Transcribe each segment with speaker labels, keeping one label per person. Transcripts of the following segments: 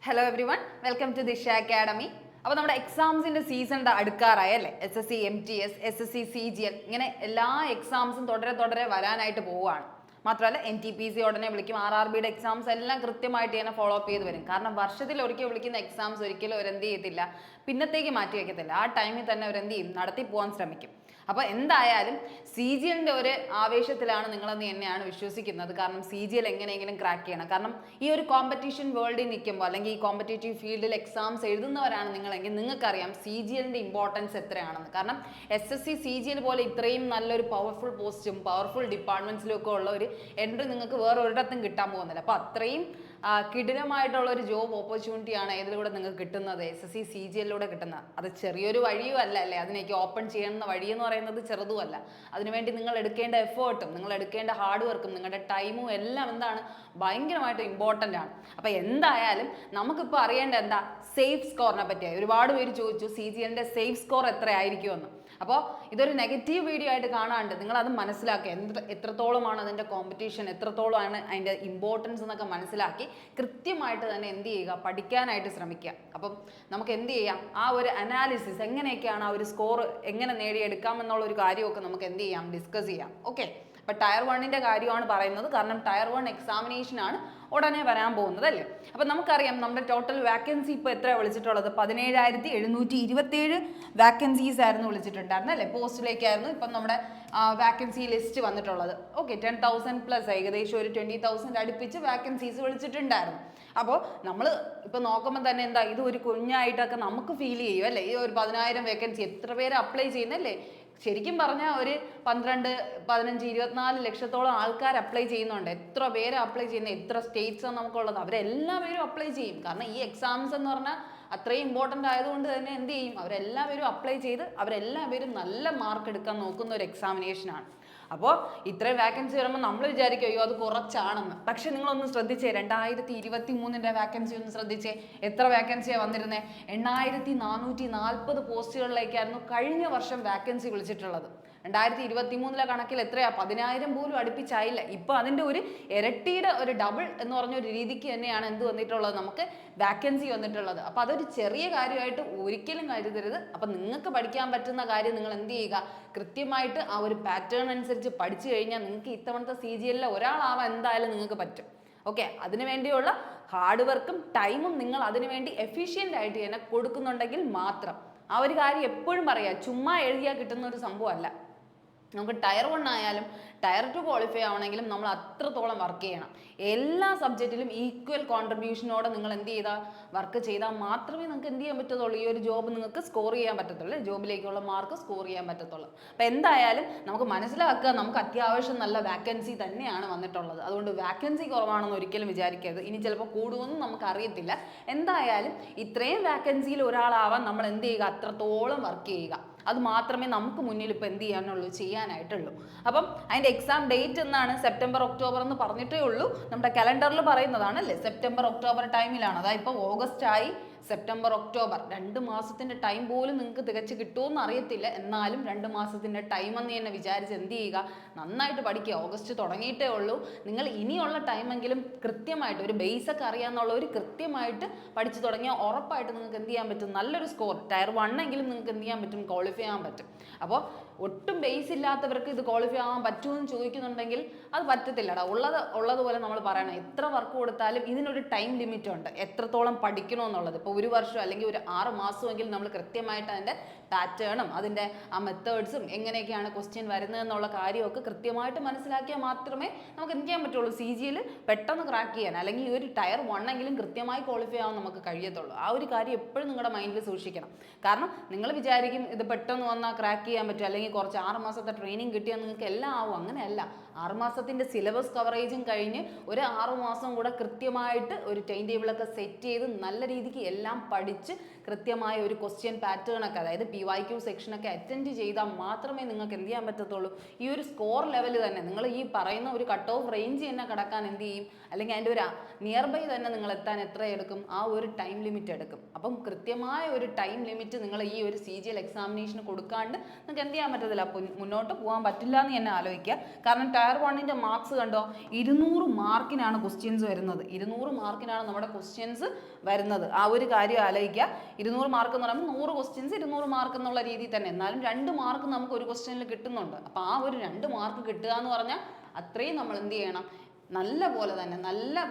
Speaker 1: Hello everyone, welcome to Disha academy. അപ്പോൾ നമ്മുടെ എക്സാംസിൻ്റെ സീസൺ അടുക്കാറായല്ലേ. SSC MTS SSC CGL ഇങ്ങനെ എല്ലാ എക്സാംസും തുടരെ വരാനായിട്ട് പോവുകയാണ്. മാത്രമല്ല NTPC ഉടനെ വിളിക്കും, RRBയുടെ എക്സാംസ് എല്ലാം കൃത്യമായിട്ട് തന്നെ ഫോളോ അപ്പ് ചെയ്ത് വരും. കാരണം വർഷത്തിൽ ഒരിക്കൽ വിളിക്കുന്ന എക്സാംസ് ഒരിക്കലും അവരെന്ത് ചെയ്യത്തില്ല, പിന്നത്തേക്ക് മാറ്റി വയ്ക്കത്തില്ല. ആ ടൈമിൽ തന്നെ അവരെന്ത് ചെയ്യും, നടത്തി പോകാൻ ശ്രമിക്കും. അപ്പോൾ എന്തായാലും CGLൻ്റെ ഒരു ആവേശത്തിലാണ് നിങ്ങളെന്ന് തന്നെയാണ് വിശ്വസിക്കുന്നത്. കാരണം CGL എങ്ങനെയെങ്കിലും ക്രാക്ക് ചെയ്യണം. കാരണം ഈ ഒരു കോമ്പറ്റീഷൻ വേൾഡിൽ നിൽക്കുമ്പോൾ അല്ലെങ്കിൽ ഈ കോമ്പറ്റേറ്റീവ് ഫീൽഡിൽ എക്സാംസ് എഴുതുന്നവരാണ് നിങ്ങളെങ്കിൽ നിങ്ങൾക്കറിയാം CGLൻ്റെ ഇമ്പോർട്ടൻസ് എത്രയാണെന്ന്. കാരണം SSC CGL പോലെ ഇത്രയും നല്ലൊരു പവർഫുൾ പോസ്റ്റും പവർഫുൾ ഡിപ്പാർട്ട്മെൻറ്റ്സിലും ഒക്കെ ഉള്ള ഒരു എൻട്രി നിങ്ങൾക്ക് വേറെ ഒരിടത്തും കിട്ടാൻ പോകുന്നില്ല. അപ്പോൾ അത്രയും കിടിലമായിട്ടുള്ള ഒരു ജോബ് ഓപ്പർച്യൂണിറ്റിയാണ് ഇതിലൂടെ നിങ്ങൾക്ക് കിട്ടുന്നത്, SSC CGLിലൂടെ കിട്ടുന്നത്. അത് ചെറിയൊരു വഴിയും അല്ല അല്ലേ, അതിനേക്ക് ഓപ്പൺ ചെയ്യുന്ന വഴിയെന്ന് പറയുന്നത് ചെറുതുമല്ല. അതിനുവേണ്ടി നിങ്ങൾ എടുക്കേണ്ട എഫേർട്ടും നിങ്ങൾ എടുക്കേണ്ട ഹാർഡ് വർക്കും നിങ്ങളുടെ ടൈമും എല്ലാം എന്താണ് ഭയങ്കരമായിട്ട് ഇമ്പോർട്ടൻ്റ് ആണ്. അപ്പോൾ എന്തായാലും നമുക്കിപ്പോൾ അറിയേണ്ട എന്താ, സേഫ് സ്കോറിനെ പറ്റിയായി. ഒരുപാട് പേര് ചോദിച്ചു CGLൻ്റെ സേഫ് സ്കോർ എത്രയായിരിക്കുമെന്ന്. അപ്പോൾ ഇതൊരു നെഗറ്റീവ് വീഡിയോ ആയിട്ട് കാണാണ്ട് നിങ്ങളത് മനസ്സിലാക്കുക. എത്രത്തോളമാണ് അതിൻ്റെ കോമ്പറ്റീഷൻ, എത്രത്തോളമാണ് അതിൻ്റെ ഇമ്പോർട്ടൻസ് എന്നൊക്കെ മനസ്സിലാക്കി കൃത്യമായിട്ട് തന്നെ എന്ത് ചെയ്യുക, പഠിക്കാനായിട്ട് ശ്രമിക്കുക. അപ്പം നമുക്ക് എന്ത് ചെയ്യാം, ആ ഒരു അനാലിസിസ് എങ്ങനെയൊക്കെയാണ് ആ ഒരു സ്കോർ എങ്ങനെ നേടിയെടുക്കാം എന്നുള്ള ഒരു കാര്യമൊക്കെ നമുക്ക് എന്ത് ചെയ്യാം, ഡിസ്കസ് ചെയ്യാം. ഓക്കെ, അപ്പോൾ ടയർ 1ൻ്റെ കാര്യമാണ് പറയുന്നത്. കാരണം ടയർ 1 എക്സാമിനേഷനാണ് ഉടനെ വരാൻ പോകുന്നത് അല്ലേ. അപ്പോൾ നമുക്കറിയാം നമ്മുടെ ടോട്ടൽ വാക്കൻസി ഇപ്പോൾ എത്ര വിളിച്ചിട്ടുള്ളത്, 17,727 വാക്കൻസീസ് ആയിരുന്നു വിളിച്ചിട്ടുണ്ടായിരുന്നു അല്ലേ. പോസ്റ്റിലേക്കായിരുന്നു ഇപ്പം നമ്മുടെ വാക്കൻസി ലിസ്റ്റ് വന്നിട്ടുള്ളത്. ഓക്കെ, 10,000+ ഏകദേശം ഒരു 20,000 അടുപ്പിച്ച് വാക്കൻസീസ് വിളിച്ചിട്ടുണ്ടായിരുന്നു. അപ്പോൾ നമ്മൾ ഇപ്പോൾ നോക്കുമ്പോൾ തന്നെ എന്താ, ഇത് ഒരു കുഞ്ഞായിട്ടൊക്കെ നമുക്ക് ഫീൽ ചെയ്യും അല്ലേ. ഈ ഒരു 10,000 വേക്കൻസി എത്ര പേര് അപ്ലൈ ചെയ്യുന്നല്ലേ. ശരിക്കും പറഞ്ഞാൽ ഒരു 12, 15, 24 ലക്ഷത്തോളം ആൾക്കാർ അപ്ലൈ ചെയ്യുന്നുണ്ട്. എത്ര പേര് അപ്ലൈ ചെയ്യുന്നത്, എത്ര സ്റ്റേറ്റ്സാണ് നമുക്കുള്ളത്, അവരെല്ലാവരും അപ്ലൈ ചെയ്യും. കാരണം ഈ എക്സാംസ് എന്ന് പറഞ്ഞാൽ അത്രയും ഇമ്പോർട്ടൻ്റ് ആയതുകൊണ്ട് തന്നെ എന്ത് ചെയ്യും, അവരെല്ലാവരും അപ്ലൈ ചെയ്ത് അവരെല്ലാവരും നല്ല മാർക്ക് എടുക്കാൻ നോക്കുന്ന ഒരു എക്സാമിനേഷനാണ്. അപ്പോൾ ഇത്രയും വാക്കൻസി വരുമ്പോൾ നമ്മൾ വിചാരിക്കും അയ്യോ അത് കുറച്ചാണെന്ന്. പക്ഷെ നിങ്ങളൊന്ന് ശ്രദ്ധിച്ചേ, 2023ൻ്റെ വാക്കൻസി ഒന്ന് ശ്രദ്ധിച്ചേ. എത്ര വാക്കൻസിയാണ് വന്നിരുന്നത്, 8,440 പോസ്റ്റുകളിലേക്കായിരുന്നു കഴിഞ്ഞ വർഷം വാക്കൻസി വിളിച്ചിട്ടുള്ളത്. 2023 കണക്കിൽ എത്രയാ, 10,000 പോലും അടുപ്പിച്ചായില്ല. ഇപ്പോൾ അതിൻ്റെ ഒരു ഇരട്ടിയുടെ ഒരു ഡബിൾ എന്ന് പറഞ്ഞ ഒരു രീതിക്ക് തന്നെയാണ് എന്ത് വന്നിട്ടുള്ളത്, നമുക്ക് വാക്കൻസി വന്നിട്ടുള്ളത്. അപ്പോൾ അതൊരു ചെറിയ കാര്യമായിട്ട് ഒരിക്കലും കരുതരുത്. അപ്പം നിങ്ങൾക്ക് പഠിക്കാൻ പറ്റുന്ന കാര്യം നിങ്ങൾ എന്ത് ചെയ്യുക, കൃത്യമായിട്ട് ആ ഒരു പാറ്റേൺ അനുസരിച്ച് പഠിച്ചു കഴിഞ്ഞാൽ നിങ്ങൾക്ക് ഇത്തവണത്തെ CGLലെ ഒരാളാവാൻ എന്തായാലും നിങ്ങൾക്ക് പറ്റും. ഓക്കെ, അതിനുവേണ്ടിയുള്ള ഹാർഡ് വർക്കും ടൈമും നിങ്ങൾ അതിനുവേണ്ടി എഫിഷ്യൻ്റ് ആയിട്ട് തന്നെ കൊടുക്കുന്നുണ്ടെങ്കിൽ മാത്രം. ആ ഒരു കാര്യം എപ്പോഴും പറയാം, ചുമ്മാ എഴുതിയാൽ കിട്ടുന്ന ഒരു സംഭവമല്ല. നമുക്ക് ടയർ 1 ആയാലും ടയർ 2 ക്വാളിഫൈ ആവണമെങ്കിലും നമ്മൾ അത്രത്തോളം വർക്ക് ചെയ്യണം. എല്ലാ സബ്ജക്റ്റിലും ഈക്വൽ കോൺട്രിബ്യൂഷനോടെ നിങ്ങൾ എന്ത് ചെയ്താൽ വർക്ക് ചെയ്താൽ മാത്രമേ നിങ്ങൾക്ക് എന്ത് ചെയ്യാൻ പറ്റത്തുള്ളൂ, ഈ ഒരു ജോബ് നിങ്ങൾക്ക് സ്കോർ ചെയ്യാൻ പറ്റത്തുള്ളൂ, ജോബിലേക്കുള്ള മാർക്ക് സ്കോർ ചെയ്യാൻ പറ്റത്തുള്ളൂ. അപ്പോൾ എന്തായാലും നമുക്ക് മനസ്സിലാക്കുക, നമുക്ക് അത്യാവശ്യം നല്ല വാക്കൻസി തന്നെയാണ് വന്നിട്ടുള്ളത്. അതുകൊണ്ട് വാക്കൻസി കുറവാണെന്ന് ഒരിക്കലും വിചാരിക്കരുത്. ഇനി ചിലപ്പോൾ കൂടുമെന്നും നമുക്ക് അറിയത്തില്ല. എന്തായാലും ഇത്രയും വാക്കൻസിയിൽ ഒരാളാവാൻ നമ്മൾ എന്ത് ചെയ്യുക, അത്രത്തോളം വർക്ക് ചെയ്യുക. അത് മാത്രമേ നമുക്ക് മുന്നിൽ ഇപ്പോൾ എന്ത് ചെയ്യാനുള്ളൂ, ചെയ്യാനായിട്ടുള്ളൂ. അപ്പം അതിൻ്റെ എക്സാം ഡേറ്റ് എന്നാണ്, സെപ്റ്റംബർ ഒക്ടോബർ എന്ന് പറഞ്ഞിട്ടേ ഉള്ളൂ. നമ്മുടെ കലണ്ടറിൽ പറയുന്നതാണ് അല്ലേ, സെപ്റ്റംബർ ഒക്ടോബർ ടൈമിലാണ്. അതായത് ഇപ്പോൾ ഓഗസ്റ്റ് ആയി, സെപ്റ്റംബർ ഒക്ടോബർ 2 മാസത്തിൻ്റെ ടൈം പോലും നിങ്ങൾക്ക് തികച്ച് കിട്ടുമെന്ന് അറിയത്തില്ല. എന്നാലും 2 മാസത്തിൻ്റെ ടൈം എന്ന് തന്നെ വിചാരിച്ച് എന്ത് ചെയ്യുക, നന്നായിട്ട് പഠിക്കുക. ഓഗസ്റ്റ് തുടങ്ങിയിട്ടേ ഉള്ളൂ. നിങ്ങൾ ഇനിയുള്ള ടൈമെങ്കിലും കൃത്യമായിട്ട് ഒരു ബേസൊക്കെ അറിയാമെന്നുള്ളവർ കൃത്യമായിട്ട് പഠിച്ചു തുടങ്ങിയാൽ ഉറപ്പായിട്ട് നിങ്ങൾക്ക് എന്ത് ചെയ്യാൻ പറ്റും, നല്ലൊരു സ്കോർ ടയർ 1 എങ്കിലും നിങ്ങൾക്ക് എന്ത് ചെയ്യാൻ പറ്റും, ക്വാളിഫൈ ആകാൻ പറ്റും. അപ്പോൾ ഒട്ടും ബേസ് ഇല്ലാത്തവർക്ക് ഇത് ക്വാളിഫൈ ആകാൻ പറ്റുമെന്ന് ചോദിക്കുന്നുണ്ടെങ്കിൽ അത് പറ്റത്തില്ലടാ. ഉള്ളതുപോലെ നമ്മൾ പറയണം. എത്ര വർക്ക് കൊടുത്താലും ഇതിനൊരു ടൈം ലിമിറ്റ് ഉണ്ട്, എത്രത്തോളം പഠിക്കണമെന്നുള്ളത്. ഇപ്പോൾ 1 വർഷം അല്ലെങ്കിൽ ഒരു 6 മാസമെങ്കിലും നമ്മൾ കൃത്യമായിട്ട് അതിൻ്റെ പാറ്റേണും അതിൻ്റെ ആ മെത്തേഡ്സും എങ്ങനെയൊക്കെയാണ് ക്വസ്റ്റ്യൻ വരുന്നതെന്നുള്ള കാര്യമൊക്കെ കൃത്യമായിട്ട് മനസ്സിലാക്കിയാൽ മാത്രമേ നമുക്ക് എന്ത് ചെയ്യാൻ പറ്റുള്ളൂ, CGL പെട്ടെന്ന് ക്രാക്ക് ചെയ്യാൻ, അല്ലെങ്കിൽ ഈ ഒരു ടയർ 1 എങ്കിലും കൃത്യമായി ക്വാളിഫൈ ആവാൻ നമുക്ക് കഴിയത്തുള്ളൂ. ആ ഒരു കാര്യം എപ്പോഴും നിങ്ങളുടെ മൈൻഡിൽ സൂക്ഷിക്കണം. കാരണം നിങ്ങൾ വിചാരിക്കും ഇത് പെട്ടെന്ന് വന്നാൽ ക്രാക്ക് ചെയ്യാൻ പറ്റും, അല്ലെങ്കിൽ കുറച്ച് 6 മാസത്തെ ട്രെയിനിങ് കിട്ടിയാൽ നിങ്ങൾക്ക് എല്ലാം ആവും. അങ്ങനെയല്ല. 6 മാസത്തിൻ്റെ സിലബസ് കവറേജും കഴിഞ്ഞ് ഒരു 6 മാസം കൂടെ കൃത്യമായിട്ട് ഒരു ടൈം ടേബിളൊക്കെ സെറ്റ് ചെയ്ത് നല്ല രീതിക്ക് എല്ലാം പഠിച്ച് കൃത്യമായ ഒരു ക്വസ്റ്റ്യൻ പാറ്റേണൊക്കെ, അതായത് PYQ സെക്ഷനൊക്കെ അറ്റൻഡ് ചെയ്താൽ മാത്രമേ നിങ്ങൾക്ക് എന്ത് ചെയ്യാൻ പറ്റത്തുള്ളൂ, ഈ ഒരു സ്കോർ ലെവൽ തന്നെ നിങ്ങൾ ഈ പറയുന്ന ഒരു കട്ട് ഓഫ് റേഞ്ച് തന്നെ കടക്കാൻ എന്ത് ചെയ്യും, അല്ലെങ്കിൽ അതിൻ്റെ ഒരു നിയർ ബൈ തന്നെ നിങ്ങൾ എത്താൻ എത്ര എടുക്കും, ആ ഒരു ടൈം ലിമിറ്റ് എടുക്കും. അപ്പം കൃത്യമായ ഒരു ടൈം ലിമിറ്റ് നിങ്ങൾ ഈ ഒരു CGL എക്സാമിനേഷന് കൊടുക്കാണ്ട് നിങ്ങൾക്ക് എന്ത് ചെയ്യാൻ പറ്റത്തില്ല, മുന്നോട്ട് പോകാൻ പറ്റില്ല എന്ന് തന്നെ ആലോചിക്കുക. കാരണം ടയർ 1ന്റെ മാർക്സ് കണ്ടോ, 200 മാർക്കിനാണ് ക്വസ്റ്റ്യൻസ് വരുന്നത്. 200 മാർക്കിനാണ് നമ്മുടെ ക്വസ്റ്റ്യൻസ് വരുന്നത്. ആ ഒരു കാര്യം ആലോചിക്കുക. 200 മാർക്ക് എന്ന് പറയുമ്പോൾ 100 ക്വസ്റ്റ്യൻസ് 200 മാർക്ക് എന്നുള്ള രീതിയിൽ തന്നെ, എന്നാലും 2 മാർക്ക് നമുക്ക് ഒരു ക്വസ്റ്റ്യനിൽ കിട്ടുന്നുണ്ട്. അപ്പോൾ ആ ഒരു 2 മാർക്ക് കിട്ടുക എന്ന് പറഞ്ഞാൽ അത്രയും നമ്മൾ എന്ത് ചെയ്യണം, നല്ല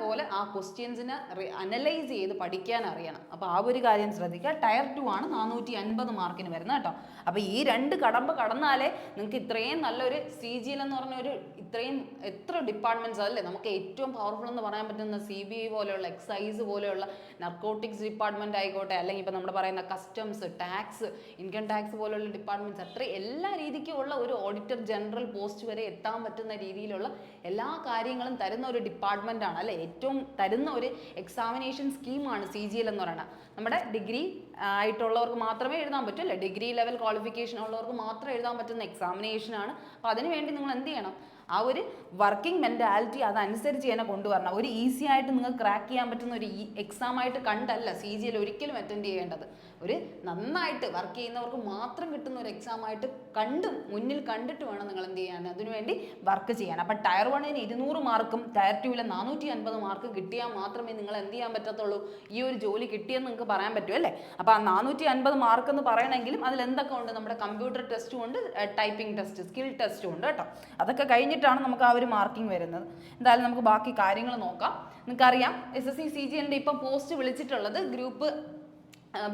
Speaker 1: പോലെ ആ ക്വസ്റ്റ്യൻസിനെ അനലൈസ് ചെയ്ത് പഠിക്കാൻ അറിയണം. അപ്പോൾ ആ ഒരു കാര്യം ശ്രദ്ധിക്കുക. ടയർ 2 ആണ് 450 മാർക്കിന് വരുന്നത് കേട്ടോ. അപ്പോൾ ഈ 2 കടമ്പ കടന്നാലേ നിങ്ങൾക്ക് ഇത്രയും നല്ലൊരു CGL എന്ന് പറഞ്ഞ ഒരു ഇത്രയും എത്ര ഡിപ്പാർട്ട്മെന്റ്സ് അല്ലേ നമുക്ക് ഏറ്റവും പവർഫുൾ എന്ന് പറയാൻ പറ്റുന്ന CBI പോലെയുള്ള, എക്സൈസ് പോലെയുള്ള, നർക്കോട്ടിക്സ് ഡിപ്പാർട്ട്മെന്റ് ആയിക്കോട്ടെ, അല്ലെങ്കിൽ ഇപ്പം നമ്മൾ പറയുന്ന കസ്റ്റംസ്, ടാക്സ്, ഇൻകം ടാക്സ് പോലെയുള്ള ഡിപ്പാർട്ട്മെന്റ്സ്, അത്ര എല്ലാ രീതിക്കുമുള്ള ഒരു ഓഡിറ്റർ ജനറൽ പോസ്റ്റ് വരെ എത്താൻ പറ്റുന്ന രീതിയിലുള്ള എല്ലാ കാര്യങ്ങളും തരുന്ന ഒരു ഡിപ്പാർട്ട്മെന്റ് ആണ് അല്ലെ, ഏറ്റവും തരുന്ന ഒരു എക്സാമിനേഷൻ സ്കീമാണ് CGL എന്ന് പറയുന്നത്. നമ്മുടെ ഡിഗ്രി ആയിട്ടുള്ളവർക്ക് മാത്രമേ എഴുതാൻ പറ്റൂ അല്ലേ, ഡിഗ്രി ലെവൽ ക്വാളിഫിക്കേഷൻ ഉള്ളവർക്ക് മാത്രം എഴുതാൻ പറ്റുന്ന എക്സാമിനേഷൻ ആണ്. അപ്പോൾ അതിനുവേണ്ടി നിങ്ങൾ എന്ത് ചെയ്യണം, ആ ഒരു വർക്കിംഗ് മെൻറ്റാലിറ്റി അതനുസരിച്ച് തന്നെ കൊണ്ടുവരണം. ഒരു ഈസി ആയിട്ട് നിങ്ങൾക്ക് ക്രാക്ക് ചെയ്യാൻ പറ്റുന്ന ഒരു എക്സാം ആയിട്ട് കണ്ടല്ല CGL ഒരിക്കലും അറ്റൻഡ് ചെയ്യേണ്ടത്. ഒരു നന്നായിട്ട് വർക്ക് ചെയ്യുന്നവർക്ക് മാത്രം കിട്ടുന്ന ഒരു എക്സാം ആയിട്ട് മുന്നിൽ കണ്ടിട്ട് വേണം നിങ്ങൾ എന്ത് ചെയ്യാൻ, അതിനുവേണ്ടി വർക്ക് ചെയ്യാൻ. അപ്പം ടയർ 1ന് 200 മാർക്കും ടയർ 2ലെ 450 മാർക്ക് കിട്ടിയാൽ മാത്രമേ നിങ്ങൾ എന്ത് ചെയ്യാൻ പറ്റത്തുള്ളൂ, ഈ ഒരു ജോലി കിട്ടിയെന്ന് നിങ്ങൾക്ക് പറയാൻ പറ്റും അല്ലേ. അപ്പോൾ ആ 450 മാർക്ക് എന്ന് പറയണമെങ്കിലും അതിൽ എന്തൊക്കെ ഉണ്ട്, നമ്മുടെ കമ്പ്യൂട്ടർ ടെസ്റ്റും ഉണ്ട്, ടൈപ്പിംഗ് ടെസ്റ്റ്, സ്കിൽ ടെസ്റ്റും ഉണ്ട് കേട്ടോ. അതൊക്കെ കഴിഞ്ഞിട്ടാണ് നമുക്ക് ആ ഒരു മാർക്കിംഗ് വരുന്നത്. എന്തായാലും നമുക്ക് ബാക്കി കാര്യങ്ങൾ നോക്കാം. നിങ്ങൾക്കറിയാം SSC CGLന്റെ ഇപ്പം പോസ്റ്റ് വിളിച്ചിട്ടുള്ളത് ഗ്രൂപ്പ്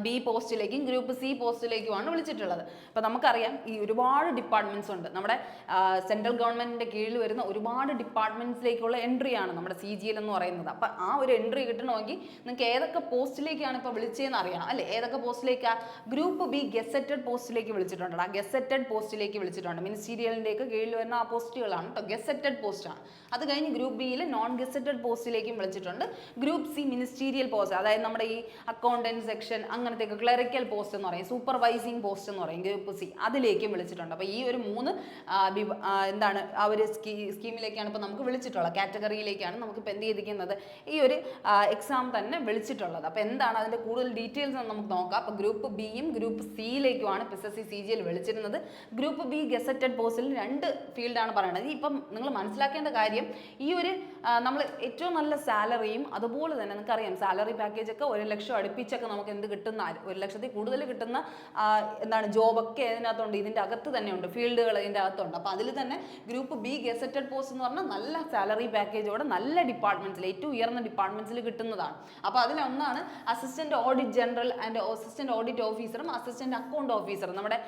Speaker 1: B പോസ്റ്റിലേക്കും ഗ്രൂപ്പ് C പോസ്റ്റിലേക്കുമാണ് വിളിച്ചിട്ടുള്ളത്. അപ്പോൾ നമുക്കറിയാം ഈ ഒരുപാട് ഡിപ്പാർട്ട്മെന്റ്സ് ഉണ്ട്. നമ്മുടെ സെൻട്രൽ ഗവൺമെന്റിന്റെ കീഴിൽ വരുന്ന ഒരുപാട് ഡിപ്പാർട്ട്മെന്റ്സിലേക്കുള്ള എൻട്രിയാണ് നമ്മുടെ CGL എന്ന് പറയുന്നത്. അപ്പം ആ ഒരു എൻട്രി കിട്ടണമെങ്കിൽ നിങ്ങൾക്ക് ഏതൊക്കെ പോസ്റ്റിലേക്കാണ് ഇപ്പോൾ വിളിച്ചതെന്ന് അറിയണം അല്ലേ. ഏതൊക്കെ പോസ്റ്റിലേക്കാണ്, ഗ്രൂപ്പ് B ഗസറ്റഡ് പോസ്റ്റിലേക്ക് വിളിച്ചിട്ടുണ്ട്. ആ ഗസറ്റഡ് പോസ്റ്റിലേക്ക് വിളിച്ചിട്ടുണ്ട്. മിനിസ്റ്റീരിയലിൻ്റെയൊക്കെ കീഴിൽ വരുന്ന ആ പോസ്റ്റുകളാണ് കേട്ടോ, ഗസറ്റഡ് പോസ്റ്റാണ്. അത് കഴിഞ്ഞ് ഗ്രൂപ്പ് ബിയിൽ നോൺ ഗസറ്റഡ് പോസ്റ്റിലേക്കും വിളിച്ചിട്ടുണ്ട്. ഗ്രൂപ്പ് C മിനിസ്റ്റീരിയൽ പോസ്റ്റ്, അതായത് നമ്മുടെ ഈ അക്കൗണ്ടന്റ് സെക്ഷൻ അങ്ങനത്തെയൊക്കെ ക്ലറിക്കൽ പോസ്റ്റ് എന്ന് പറയും, സൂപ്പർവൈസിങ് പോസ്റ്റ് എന്ന് പറയും, ഗ്രൂപ്പ് C അതിലേക്കും വിളിച്ചിട്ടുണ്ട്. അപ്പോൾ ഈ ഒരു 3 എന്താണ് ആ ഒരു സ്കീമിലേക്കാണ് ഇപ്പോൾ നമുക്ക് വിളിച്ചിട്ടുള്ളത്, കാറ്റഗറിയിലേക്കാണ് നമുക്കിപ്പോൾ എന്ത് ചെയ്തിരിക്കുന്നത്, ഈ ഒരു എക്സാം തന്നെ വിളിച്ചിട്ടുള്ളത്. അപ്പോൾ എന്താണ് അതിൻ്റെ കൂടുതൽ ഡീറ്റെയിൽസ് നമുക്ക് നോക്കാം. അപ്പോൾ ഗ്രൂപ്പ് ബിയും ഗ്രൂപ്പ് സിയിലേക്കുമാണ് SSC CGL വിളിച്ചിരുന്നത്. ഗ്രൂപ്പ് B ഗസറ്റഡ് പോസ്റ്റിൽ 2 ഫീൽഡാണ് പറയുന്നത്. ഇപ്പം നിങ്ങൾ മനസ്സിലാക്കേണ്ട കാര്യം, ഈ ഒരു നമ്മൾ ഏറ്റവും നല്ല സാലറിയും അതുപോലെ തന്നെ നിങ്ങൾക്കറിയാം സാലറി പാക്കേജൊക്കെ 1 ലക്ഷം അടുപ്പിച്ചൊക്കെ നമുക്ക് എന്ത് കിട്ടുന്ന, 1 ലക്ഷത്തിൽ കൂടുതൽ കിട്ടുന്ന എന്താണ് ജോബൊക്കെ ഇതിനകത്തുണ്ട്, ഇതിൻ്റെ അകത്ത് തന്നെ ഉണ്ട്, ഫീൽഡുകൾ ഇതിൻ്റെ അകത്തുണ്ട്. അപ്പോൾ അതിൽ തന്നെ ഗ്രൂപ്പ് B ഗസറ്റഡ് പോസ്റ്റ് എന്ന് പറഞ്ഞാൽ നല്ല സാലറി പാക്കേജോടെ നല്ല ഡിപ്പാർട്ട്മെന്റ്സിൽ, ഏറ്റവും ഉയർന്ന ഡിപ്പാർട്ട്മെന്റ്സിൽ കിട്ടുന്നതാണ്. അപ്പോൾ അതിലൊന്നാണ് assistant audit general and assistant audit ഓഫീസറും അസിസ്റ്റന്റ് അക്കൗണ്ട് ഓഫീസറും, നമ്മുടെ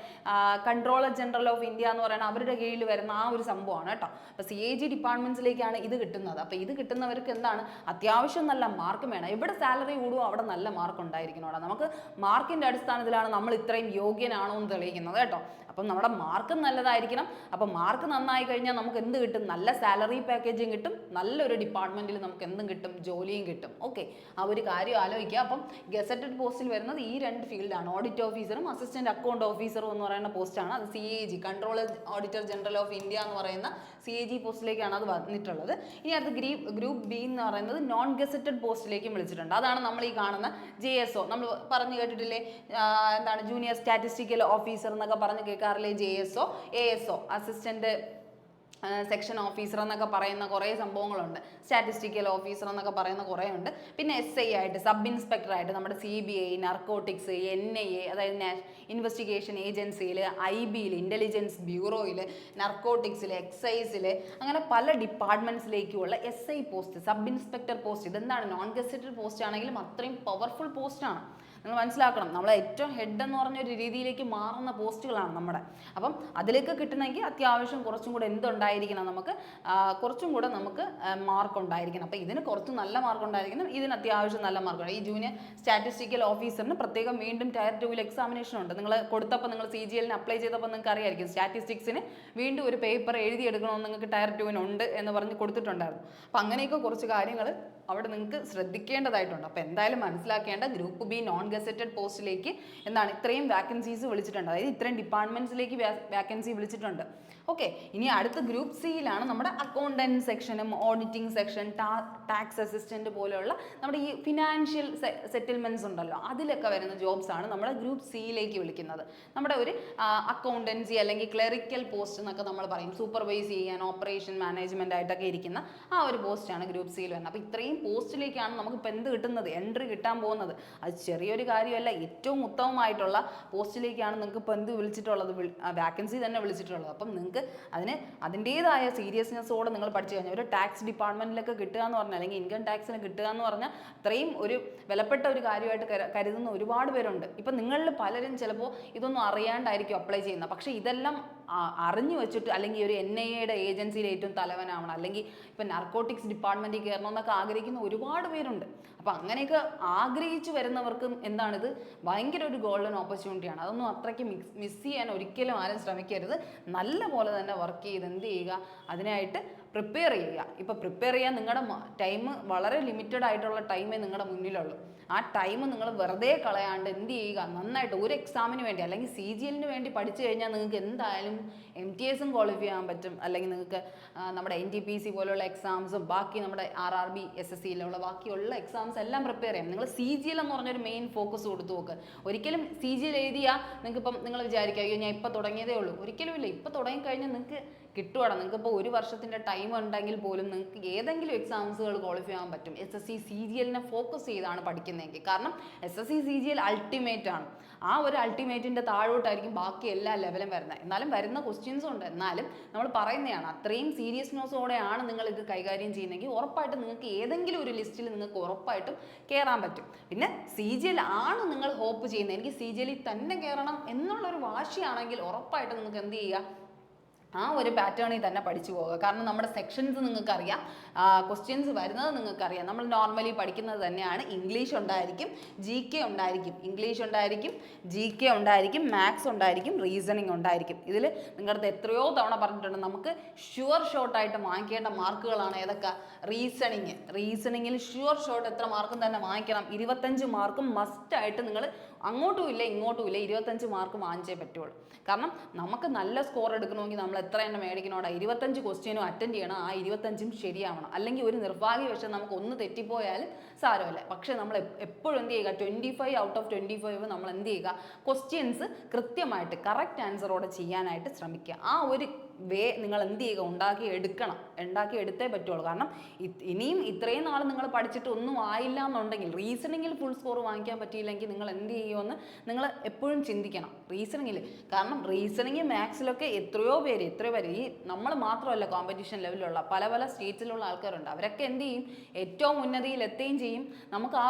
Speaker 1: കൺട്രോളർ ജനറൽ ഓഫ് ഇന്ത്യ എന്ന് പറയുന്ന അവരുടെ കീഴിൽ വരുന്ന ആ ഒരു സംഭവമാണ് കേട്ടോ. അപ്പോൾ CAG ഡിപ്പാർട്ട്മെന്റ്സിലേക്കാണ് ഇത് കിട്ടുന്നത്. അപ്പോൾ ഇത് കിട്ടുന്നവർക്ക് എന്താണ്, അത്യാവശ്യം നല്ല മാർക്ക് വേണം. എവിടെ സാലറി കൂടുമോ അവിടെ നല്ല മാർക്ക് ഉണ്ടായിരിക്കണം. അവിടെ നമുക്ക് മാർക്കിന്റെ അടിസ്ഥാനത്തിലാണ് നമ്മൾ ഇത്രയും യോഗ്യനാണോ എന്ന് തെളിയിക്കുന്നത് കേട്ടോ. അപ്പം നമ്മുടെ മാർക്ക് നല്ലതായിരിക്കണം. അപ്പം മാർക്ക് നന്നായി കഴിഞ്ഞാൽ നമുക്ക് എന്ത് കിട്ടും, നല്ല സാലറി പാക്കേജും കിട്ടും, നല്ലൊരു ഡിപ്പാർട്ട്മെന്റിൽ നമുക്ക് എന്തും കിട്ടും, ജോലിയും കിട്ടും. ഓക്കെ, ആ ഒരു കാര്യം ആലോചിക്കുക. അപ്പം ഗസറ്റഡ് പോസ്റ്റിൽ വരുന്നത് ഈ 2 ഫീൽഡാണ്, ഓഡിറ്റ് ഓഫീസറും അസിസ്റ്റന്റ് അക്കൗണ്ട് ഓഫീസറും എന്ന് പറയുന്ന പോസ്റ്റാണ്. അത് CAG controller auditor general of India എന്ന് പറയുന്ന CAG പോസ്റ്റിലേക്കാണ് അത് വന്നിട്ടുള്ളത്. ഇനി അത് ഗ്രൂപ്പ് B എന്ന് പറയുന്നത് നോൺ ഗസറ്റഡ് പോസ്റ്റിലേക്കും വിളിച്ചിട്ടുണ്ട്. അതാണ് നമ്മൾ ഈ കാണുന്ന JSO, നമ്മൾ പറഞ്ഞു കേട്ടിട്ടില്ലേ, എന്താണ് ജൂനിയർ സ്റ്റാറ്റിസ്റ്റിക്കൽ ഓഫീസർ എന്നൊക്കെ പറഞ്ഞ് കേൾക്കാറില്ലേ, JSO, ASO assistant section officer എന്നൊക്കെ പറയുന്ന കുറേ സംഭവങ്ങളുണ്ട്, സ്റ്റാറ്റിസ്റ്റിക്കൽ ഓഫീസർ എന്നൊക്കെ പറയുന്ന കുറേ ഉണ്ട്. പിന്നെ SI ആയിട്ട്, സബ് ഇൻസ്പെക്ടർ ആയിട്ട് നമ്മുടെ CBI, നർക്കോട്ടിക്സ്, NIA അതായത് ഇൻവെസ്റ്റിഗേഷൻ ഏജൻസിയിൽ, IBയിൽ, ഇൻ്റലിജൻസ് ബ്യൂറോയിൽ, നർക്കോട്ടിക്സിൽ, എക്സൈസിൽ, അങ്ങനെ പല ഡിപ്പാർട്ട്മെന്റ്സിലേക്കുള്ള SI post, sub inspector post. ഇതെന്താണ്, നോൺ ഗസറ്റഡ് പോസ്റ്റ് ആണെങ്കിലും അത്രയും പവർഫുൾ പോസ്റ്റാണ്. നിങ്ങൾ മനസ്സിലാക്കണം, നമ്മൾ ഏറ്റവും ഹെഡ് എന്ന് പറഞ്ഞൊരു രീതിയിലേക്ക് മാറുന്ന പോസ്റ്റുകളാണ് നമ്മുടെ. അപ്പം അതിലേക്ക് കിട്ടണമെങ്കിൽ അത്യാവശ്യം കുറച്ചും കൂടെ എന്തുണ്ടായിരിക്കണം, നമുക്ക് കുറച്ചും കൂടെ നമുക്ക് മാർക്ക് ഉണ്ടായിരിക്കണം. അപ്പം ഇതിന് കുറച്ച് നല്ല മാർക്ക് ഉണ്ടായിരിക്കണം, ഇതിന് അത്യാവശ്യം നല്ല മാർക്ക്. ഈ ജൂനിയർ സ്റ്റാറ്റിസ്റ്റിക്കൽ ഓഫീസറിന് പ്രത്യേകം വീണ്ടും ടയർ 2 എക്സാമിനേഷൻ ഉണ്ട്. നിങ്ങൾ കൊടുത്തപ്പോൾ, നിങ്ങൾ CGLന് അപ്ലൈ ചെയ്തപ്പോൾ നിങ്ങൾക്ക് അറിയായിരിക്കും, സ്റ്റാറ്റിസ്റ്റിക്സിന് വീണ്ടും ഒരു പേപ്പർ എഴുതിയെടുക്കണമെന്ന് നിങ്ങൾക്ക് ടയർ 2 ഉണ്ട് എന്ന് പറഞ്ഞ് കൊടുത്തിട്ടുണ്ടായിരുന്നു. അപ്പം അങ്ങനെയൊക്കെ കുറച്ച് കാര്യങ്ങൾ അവിടെ നിങ്ങൾക്ക് ശ്രദ്ധിക്കേണ്ടതായിട്ടുണ്ട്. അപ്പോൾ എന്തായാലും മനസ്സിലാക്കേണ്ട, ഗ്രൂപ്പ് B നോൺ ഗസറ്റഡ് പോസ്റ്റിലേക്ക് എന്താണ് ഇത്രയും വാക്കൻസീസ് വിളിച്ചിട്ടുണ്ട്, അതായത് ഇത്രയും ഡിപ്പാർട്ട്മെന്റ്സിലേക്ക് വാക്കൻസി വിളിച്ചിട്ടുണ്ട്. ഓക്കെ, ഇനി അടുത്ത ഗ്രൂപ്പ് സിയിലാണ് നമ്മുടെ അക്കൗണ്ടന്റ് സെക്ഷനും ഓഡിറ്റിംഗ് സെക്ഷൻ, ടാക്സ് അസിസ്റ്റന്റ് പോലെയുള്ള നമ്മുടെ ഈ ഫിനാൻഷ്യൽ സെറ്റിൽമെന്റ്സ് ഉണ്ടല്ലോ, അതിലൊക്കെ വരുന്ന ജോബ്സ് ആണ് നമ്മുടെ ഗ്രൂപ്പ് സിയിലേക്ക് വിളിക്കുന്നത്. നമ്മുടെ ഒരു അക്കൗണ്ടൻസി അല്ലെങ്കിൽ ക്ലറിക്കൽ പോസ്റ്റ് എന്നൊക്കെ നമ്മൾ പറയും, സൂപ്പർവൈസ് ചെയ്യാൻ ഓപ്പറേഷൻ മാനേജ്മെന്റ് ആയിട്ടൊക്കെ ഇരിക്കുന്ന ആ ഒരു പോസ്റ്റാണ് ഗ്രൂപ്പ് സിയിൽ വരുന്നത്. അപ്പോൾ ഇത്രയും പോസ്റ്റിലേക്കാണ് നമുക്ക് ഇപ്പോൾ എന്ത് കിട്ടുന്നത്, എൻട്രി കിട്ടാൻ പോകുന്നത്. അത് ചെറിയൊരു കാര്യമല്ല, ഏറ്റവും ഉത്തമമായിട്ടുള്ള പോസ്റ്റിലേക്കാണ് നിങ്ങൾക്ക് ഇപ്പോൾ എന്ത് വിളിച്ചിട്ടുള്ളത്, വാക്കൻസി തന്നെ വിളിച്ചിട്ടുള്ളത്. അപ്പം നിങ്ങൾക്ക് അതിൻ്റെതായ സീരിയസ്നെസ്സോടെ നിങ്ങൾ പഠിച്ചു കഴിഞ്ഞാൽ ഒരു ടാക്സ് ഡിപ്പാർട്ട്മെന്റിലൊക്കെ കിട്ടുക എന്ന് പറഞ്ഞാൽ, അല്ലെങ്കിൽ ഇൻകം ടാക്സിന് കിട്ടുക എന്ന് പറഞ്ഞാൽ അത്രയും ഒരു വിലപ്പെട്ട ഒരു കാര്യമായിട്ട് കരുതുന്ന ഒരുപാട് പേരുണ്ട്. ഇപ്പം നിങ്ങളിൽ പലരും ചിലപ്പോൾ ഇതൊന്നും അറിയാണ്ടായിരിക്കും അപ്ലൈ ചെയ്യുന്നത്. പക്ഷേ ഇതെല്ലാം അറിഞ്ഞു വെച്ചിട്ട്, അല്ലെങ്കിൽ ഒരു NIA ഏജൻസിയിൽ ഏറ്റവും തലവനാവണം, അല്ലെങ്കിൽ ഇപ്പം നാർക്കോട്ടിക്സ് ഡിപ്പാർട്ട്മെന്റിൽ കയറണമെന്നൊക്കെ ആഗ്രഹിക്കുന്ന ഒരുപാട് പേരുണ്ട്. അപ്പം അങ്ങനെയൊക്കെ ആഗ്രഹിച്ചു വരുന്നവർക്കും എന്താണിത് ഭയങ്കര ഒരു ഗോൾഡൻ ഓപ്പർച്യൂണിറ്റിയാണ്. അതൊന്നും അത്രയ്ക്ക് മിസ് ചെയ്യാൻ ഒരിക്കലും ആരും ശ്രമിക്കരുത്. നല്ല പോലെ തന്നെ വർക്ക് ചെയ്ത് എന്ത് ചെയ്യുക, അതിനായിട്ട് പ്രിപ്പയർ ചെയ്യുക. ഇപ്പോൾ പ്രിപ്പയർ ചെയ്യാൻ നിങ്ങളുടെ ടൈം വളരെ ലിമിറ്റഡ് ആയിട്ടുള്ള ടൈമേ നിങ്ങളുടെ മുന്നിലുള്ളൂ. ആ ടൈം നിങ്ങൾ വെറുതെ കളയാണ്ട് എന്ത് ചെയ്യുക, നന്നായിട്ട് ഒരു എക്സാമിന് വേണ്ടി അല്ലെങ്കിൽ CGLന് വേണ്ടി പഠിച്ചു കഴിഞ്ഞാൽ നിങ്ങൾക്ക് എന്തായാലും MTS ക്വാളിഫൈ ചെയ്യാൻ പറ്റും. അല്ലെങ്കിൽ നിങ്ങൾക്ക് നമ്മുടെ NTPC പോലുള്ള എക്സാംസും ബാക്കി നമ്മുടെ RRB SSCയിലുള്ള ബാക്കിയുള്ള എക്സാംസ് എല്ലാം പ്രിപ്പയർ ചെയ്യാം. നിങ്ങൾ CGL എന്ന് പറഞ്ഞൊരു മെയിൻ ഫോക്കസ് കൊടുത്തു നോക്ക്. ഒരിക്കലും CGL എഴുതിയാൽ നിങ്ങൾക്കിപ്പം നിങ്ങൾ വിചാരിക്കുക അയ്യോ ഞാൻ ഇപ്പം തുടങ്ങിയതേ ഉള്ളൂ, ഒരിക്കലും ഇല്ല. ഇപ്പം തുടങ്ങിക്കഴിഞ്ഞാൽ നിങ്ങൾക്ക് കിട്ടുവാണ്. നിങ്ങൾക്കിപ്പോൾ ഒരു വർഷത്തിൻ്റെ ടൈം ഉണ്ടെങ്കിൽ പോലും നിങ്ങൾക്ക് ഏതെങ്കിലും എക്സാംസുകൾ ക്വാളിഫൈ ചെയ്യാൻ പറ്റും. SSC CGLനെ ഫോക്കസ് ചെയ്താണ് പഠിക്കുന്നതെങ്കിൽ. കാരണം SSC CGL അൾട്ടിമേറ്റ് ആണ്. ആ ഒരു അൾട്ടിമേറ്റിൻ്റെ താഴോട്ടായിരിക്കും ബാക്കി എല്ലാ ലെവലും വരുന്നത്. എന്നാലും വരുന്ന ക്വസ്റ്റ്യൻസും ഉണ്ട്. എന്നാലും നമ്മൾ പറയുന്നതാണ്, അത്രയും സീരിയസ്നെസ്സോടെയാണ് നിങ്ങൾ ഇത് കൈകാര്യം ചെയ്യുന്നതെങ്കിൽ ഉറപ്പായിട്ടും നിങ്ങൾക്ക് ഏതെങ്കിലും ഒരു ലിസ്റ്റിൽ നിങ്ങൾക്ക് ഉറപ്പായിട്ടും കയറാൻ പറ്റും. പിന്നെ CGL ആണ് നിങ്ങൾ ഹോപ്പ് ചെയ്യുന്നത്, എനിക്ക് CGLിൽ തന്നെ കയറണം എന്നുള്ളൊരു വാശിയാണെങ്കിൽ ഉറപ്പായിട്ടും നിങ്ങൾക്ക് എന്ത് ചെയ്യുക, ആ ഒരു പാറ്റേണിൽ തന്നെ പഠിച്ചു പോകുക. കാരണം നമ്മുടെ സെക്ഷൻസ് നിങ്ങൾക്കറിയാം, ക്വസ്റ്റ്യൻസ് വരുന്നത് നിങ്ങൾക്കറിയാം. നമ്മൾ നോർമലി പഠിക്കുന്നത് തന്നെയാണ്. ഇംഗ്ലീഷ് ഉണ്ടായിരിക്കും, GK ഉണ്ടായിരിക്കും, ഇംഗ്ലീഷ് ഉണ്ടായിരിക്കും, GK ഉണ്ടായിരിക്കും, മാത്സ് ഉണ്ടായിരിക്കും, റീസണിങ് ഉണ്ടായിരിക്കും. ഇതിൽ നിങ്ങളുടെ എത്രയോ തവണ പറഞ്ഞിട്ടുണ്ട്, നമുക്ക് ഷുവർ ഷോട്ടായിട്ട് വാങ്ങിക്കേണ്ട മാർക്കുകളാണ് ഏതൊക്കെ, റീസണിങ്ങിൽ ഷുവർ ഷോട്ട് എത്ര മാർക്കും തന്നെ വാങ്ങിക്കണം. 25 മാർക്കും മസ്റ്റായിട്ട് നിങ്ങൾ അങ്ങോട്ടും ഇല്ല ഇങ്ങോട്ടും ഇല്ല 25 മാർക്ക് വാങ്ങിച്ചേ പറ്റുള്ളൂ. കാരണം നമുക്ക് നല്ല സ്കോർ എടുക്കണമെങ്കിൽ നമ്മൾ എത്ര എണ്ണം മേടിക്കണോടാ, 25 ക്വസ്റ്റ്യനും അറ്റൻഡ് ചെയ്യണം, ആ 25ഉം ശരിയാവണം. അല്ലെങ്കിൽ ഒരു നിർഭാഗ്യവശം നമുക്ക് ഒന്ന് തെറ്റിപ്പോയാലും സാരമല്ല. പക്ഷേ നമ്മൾ എപ്പോഴും എന്ത് ചെയ്യുക, 25 ഔട്ട് ഓഫ് 25 നമ്മൾ എന്ത് ചെയ്യുക, ക്വസ്റ്റ്യൻസ് കൃത്യമായിട്ട് കറക്റ്റ് ആൻസറോടെ ചെയ്യാനായിട്ട് ശ്രമിക്കുക. ആ ഒരു വേ നിങ്ങൾ എന്ത് ചെയ്യുക, ഉണ്ടാക്കി എടുത്തേ പറ്റുള്ളൂ. കാരണം ഇനിയും ഇത്രയും നാൾ നിങ്ങൾ പഠിച്ചിട്ട് ഒന്നും ആയില്ല എന്നുണ്ടെങ്കിൽ, റീസണിങ്ങിൽ ഫുൾ സ്കോർ വാങ്ങിക്കാൻ പറ്റിയില്ലെങ്കിൽ നിങ്ങൾ എന്ത് ചെയ്യുമെന്ന് നിങ്ങൾ എപ്പോഴും ചിന്തിക്കണം. റീസണിങ്ങിൽ, കാരണം റീസണിങ് മാത്സിലൊക്കെ എത്രയോ പേര് ഈ നമ്മൾ മാത്രമല്ല കോമ്പറ്റീഷൻ ലെവലിലുള്ള പല സ്റ്റേറ്റ്സിലുള്ള ആൾക്കാരുണ്ട്. അവരൊക്കെ എന്ത് ചെയ്യും, ഏറ്റവും ഉന്നതിയിൽ എത്തുകയും ചെയ്യും. നമുക്ക് ആ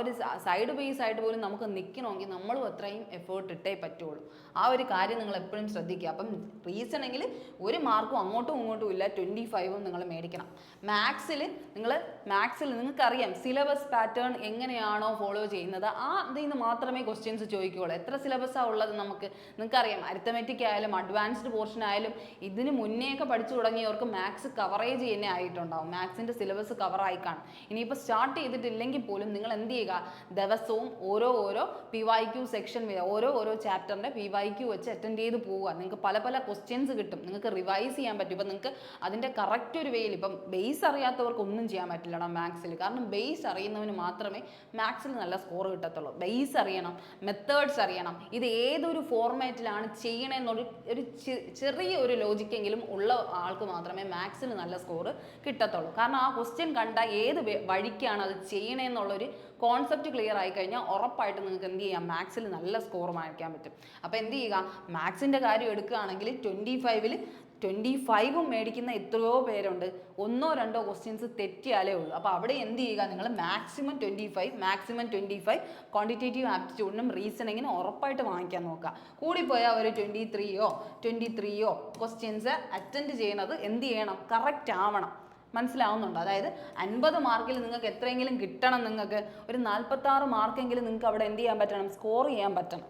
Speaker 1: ഒരു സൈഡ് ബേസ് ആയിട്ട് പോലും നമുക്ക് നിൽക്കണമെങ്കിൽ നമ്മളും അത്രയും എഫേർട്ട് ഇട്ടേ പറ്റുള്ളൂ. ആ ഒരു കാര്യം നിങ്ങൾ എപ്പോഴും ശ്രദ്ധിക്കുക. അപ്പം റീസണിങ്ങിൽ ഒരു മാർക്കും അങ്ങോട്ടും ഇങ്ങോട്ടും ഇല്ല, 25ഉം നിങ്ങൾ മേടിക്കണം. മാത്സിൽ നിങ്ങൾക്കറിയാം സിലബസ് പാറ്റേൺ എങ്ങനെയാണോ ഫോളോ ചെയ്യുന്നത് അതിൽ നിന്ന് മാത്രമേ ക്വസ്റ്റ്യൻസ് ചോദിക്കുകയുള്ളൂ. എത്ര സിലബസാണ് ഉള്ളത് നിങ്ങൾക്കറിയാം. അരിത്തമെറ്റിക് ആയാലും അഡ്വാൻസ്ഡ് പോർഷൻ ആയാലും ഇതിന് മുന്നേയൊക്കെ പഠിച്ചു തുടങ്ങിയവർക്ക് മാത്സ് കവറേജ് തന്നെ ആയിട്ടുണ്ടാവും, മാത്സിൻ്റെ സിലബസ് കവറായി കാണും. ഇനിയിപ്പോൾ സ്റ്റാർട്ട് ചെയ്തിട്ടില്ലെങ്കിൽ പോലും നിങ്ങൾ എന്ത് ചെയ്യുക, ദിവസവും ഓരോ PYQ സെക്ഷൻ, ഓരോ ചാപ്റ്ററിൻ്റെ PYQ വെച്ച് അറ്റൻഡ് ചെയ്ത് പോവുക. നിങ്ങൾക്ക് പല ക്വസ്റ്റ്യൻസ് കിട്ടും, നിങ്ങൾക്ക് റിവൈസ് ചെയ്യാൻ പറ്റും. ഇപ്പം നിങ്ങൾക്ക് അതിൻ്റെ കറക്റ്റ് ഒരു വേയിൽ, ഇപ്പം ബേസ് അറിയാത്തവർക്ക് ഒന്നും ചെയ്യാൻ പറ്റില്ലടാ മാത്സിൽ. കാരണം ബേസ് അറിയുന്നവന് മാത്രമേ മാത്സിൽ നല്ല സ്കോർ കിട്ടത്തുള്ളൂ. ബേസ് അറിയണം, മെത്തേഡ്സ് അറിയണം, ഇത് ഏതൊരു ഫോർമാറ്റിലാണ് ചെയ്യണമെന്നൊരു ചെറിയ ഒരു ലോജിക്കെങ്കിലും ഉള്ള ആൾക്ക് മാത്രമേ മാത്സിൽ നല്ല സ്കോർ കിട്ടത്തുള്ളൂ. കാരണം ആ ക്വസ്റ്റ്യൻ കണ്ട ഏത് വഴിക്കാണ് അത് ചെയ്യണമെന്നുള്ളൊരു കോൺസെപ്റ്റ് ക്ലിയർ ആയി കഴിഞ്ഞാൽ ഉറപ്പായിട്ട് നിങ്ങൾക്ക് എന്ത് ചെയ്യാം, മാത്സിൽ നല്ല സ്കോർ വാങ്ങിക്കാൻ പറ്റും. അപ്പോൾ എന്ത് ചെയ്യുക, മാത്സിൻ്റെ കാര്യം എടുക്കുകയാണെങ്കിൽ 25ഉം മേടിക്കുന്ന എത്രയോ പേരുണ്ട്. 1-2 ക്വസ്റ്റ്യൻസ് തെറ്റിയാലേ ഉള്ളൂ. അപ്പോൾ അവിടെ എന്ത് ചെയ്യുക, നിങ്ങൾ മാക്സിമം 25 ക്വാണ്ടിറ്റേറ്റീവ് ആപ്റ്റിറ്റ്യൂഡിനും റീസണിങ്ങിനും ഉറപ്പായിട്ട് വാങ്ങിക്കാൻ നോക്കുക. കൂടിപ്പോയാൽ ഒരു 23 ക്വസ്റ്റ്യൻസ് അറ്റൻഡ് ചെയ്യുന്നത് എന്ത് ചെയ്യണം, കറക്റ്റ് ആവണം. മനസ്സിലാവുന്നുണ്ടോ? അതായത് 50 മാർക്കിൽ നിങ്ങൾക്ക് എത്രയെങ്കിലും കിട്ടണം, നിങ്ങൾക്ക് ഒരു 46 മാർക്കെങ്കിലും നിങ്ങൾക്ക് അവിടെ എന്ത് ചെയ്യാൻ പറ്റണം, സ്കോർ ചെയ്യാൻ പറ്റണം.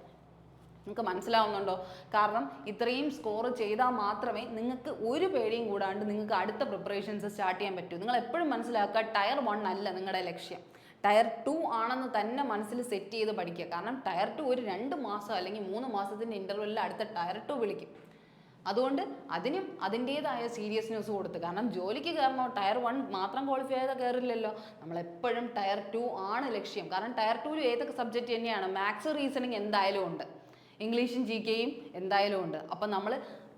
Speaker 1: നിങ്ങൾക്ക് മനസ്സിലാവുന്നുണ്ടോ? കാരണം ഇത്രയും സ്കോർ ചെയ്താൽ മാത്രമേ നിങ്ങൾക്ക് ഒരു പേടിയും കൂടാണ്ട് നിങ്ങൾക്ക് അടുത്ത പ്രിപ്പറേഷൻസ് സ്റ്റാർട്ട് ചെയ്യാൻ പറ്റൂ. നിങ്ങൾ എപ്പോഴും മനസ്സിലാക്കുക, ടയർ 1 അല്ല നിങ്ങളുടെ ലക്ഷ്യം. ടയർ 2 ആണെന്ന് തന്നെ മനസ്സിൽ സെറ്റ് ചെയ്ത് പഠിക്കുക. കാരണം ടയർ 2 ഒരു 2 മാസം അല്ലെങ്കിൽ 3 മാസത്തിൻ്റെ ഇൻ്റർവെല്ലിൽ അടുത്ത ടയർ 2 വിളിക്കും. അതുകൊണ്ട് അതിനും അതിൻ്റേതായ സീരിയസ്നെസ് കൊടുത്ത്, കാരണം ജോലിക്ക് കയറണോ ടയർ 1 മാത്രം ക്വാളിഫൈ ചെയ്താൽ കയറില്ലല്ലോ, നമ്മളെപ്പോഴും ടയർ 2 ആണ് ലക്ഷ്യം. കാരണം ടയർ 2 ഏതൊക്കെ സബ്ജക്റ്റ് തന്നെയാണ്, മാത്സ് റീസണിങ് എന്തായാലും ഉണ്ട്, ഇംഗ്ലീഷും GKയും എന്തായാലും ഉണ്ട്. അപ്പം നമ്മൾ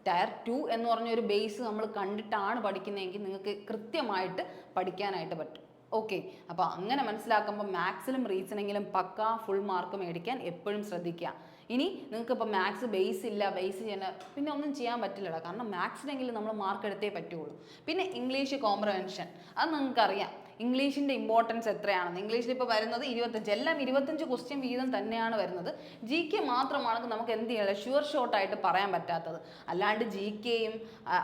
Speaker 1: ടയർ 2 എന്ന് പറഞ്ഞൊരു ബേസ് നമ്മൾ കണ്ടിട്ടാണ് പഠിക്കുന്നതെങ്കിൽ നിങ്ങൾക്ക് കൃത്യമായിട്ട് പഠിക്കാനായിട്ട് പറ്റും. ഓക്കെ, അപ്പോൾ അങ്ങനെ മനസ്സിലാക്കുമ്പോൾ മാത്സിലും റീസണിങ്ങിലും പക്കാ ഫുൾ മാർക്ക് മേടിക്കാൻ എപ്പോഴും ശ്രദ്ധിക്കുക. ഇനി നിങ്ങൾക്ക് ഇപ്പോൾ മാത്സ് ബേസ് ഇല്ല, ബേസ് ചെയ്യാൻ പിന്നെ ഒന്നും ചെയ്യാൻ പറ്റില്ലടാ, കാരണം മാത്സിനെങ്കിലും നമ്മൾ മാർക്ക് എടുത്തേ പറ്റുള്ളൂ. പിന്നെ ഇംഗ്ലീഷ് കോംപ്രഹെൻഷൻ, അത് നിങ്ങൾക്കറിയാം ഇംഗ്ലീഷിൻ്റെ ഇമ്പോർട്ടൻസ് എത്രയാണെന്ന്. ഇംഗ്ലീഷിൽ ഇപ്പോൾ വരുന്നത് 25, എല്ലാം 25 ക്വസ്റ്റ്യൻ വീതം തന്നെയാണ് വരുന്നത്. GK മാത്രമാണെങ്കിൽ നമുക്ക് എന്ത് ചെയ്യണം, ഷുവർ ഷോട്ടായിട്ട് പറയാൻ പറ്റാത്തത്. അല്ലാണ്ട് GKയും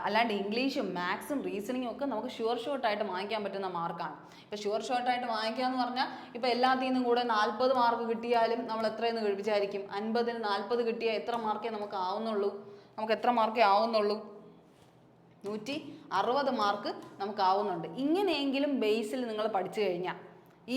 Speaker 1: അല്ലാണ്ട് ഇംഗ്ലീഷും മാത്സും റീസണിങ്ങും ഒക്കെ നമുക്ക് ഷുവർ ഷോട്ടായിട്ട് വാങ്ങിക്കാൻ പറ്റുന്ന മാർക്കാണ്. ഇപ്പോൾ ഷുവർ ഷോട്ടായിട്ട് വാങ്ങിക്കുക എന്ന് പറഞ്ഞാൽ ഇപ്പോൾ എല്ലാത്തിൽ നിന്നും കൂടെ 40 മാർക്ക് കിട്ടിയാലും നമ്മൾ എത്രയെന്ന് വിചാരിക്കും, 50-ന് 40 കിട്ടിയാൽ എത്ര മാർക്കേ നമുക്ക് ആവുന്നുള്ളൂ, നമുക്ക് എത്ര മാർക്കേ ആവുന്നുള്ളൂ, 160 മാർക്ക് നമുക്ക് ആവുന്നുണ്ട്. ഇങ്ങനെയെങ്കിലും ബേസിൽ നിങ്ങൾ പഠിച്ചു കഴിഞ്ഞാൽ,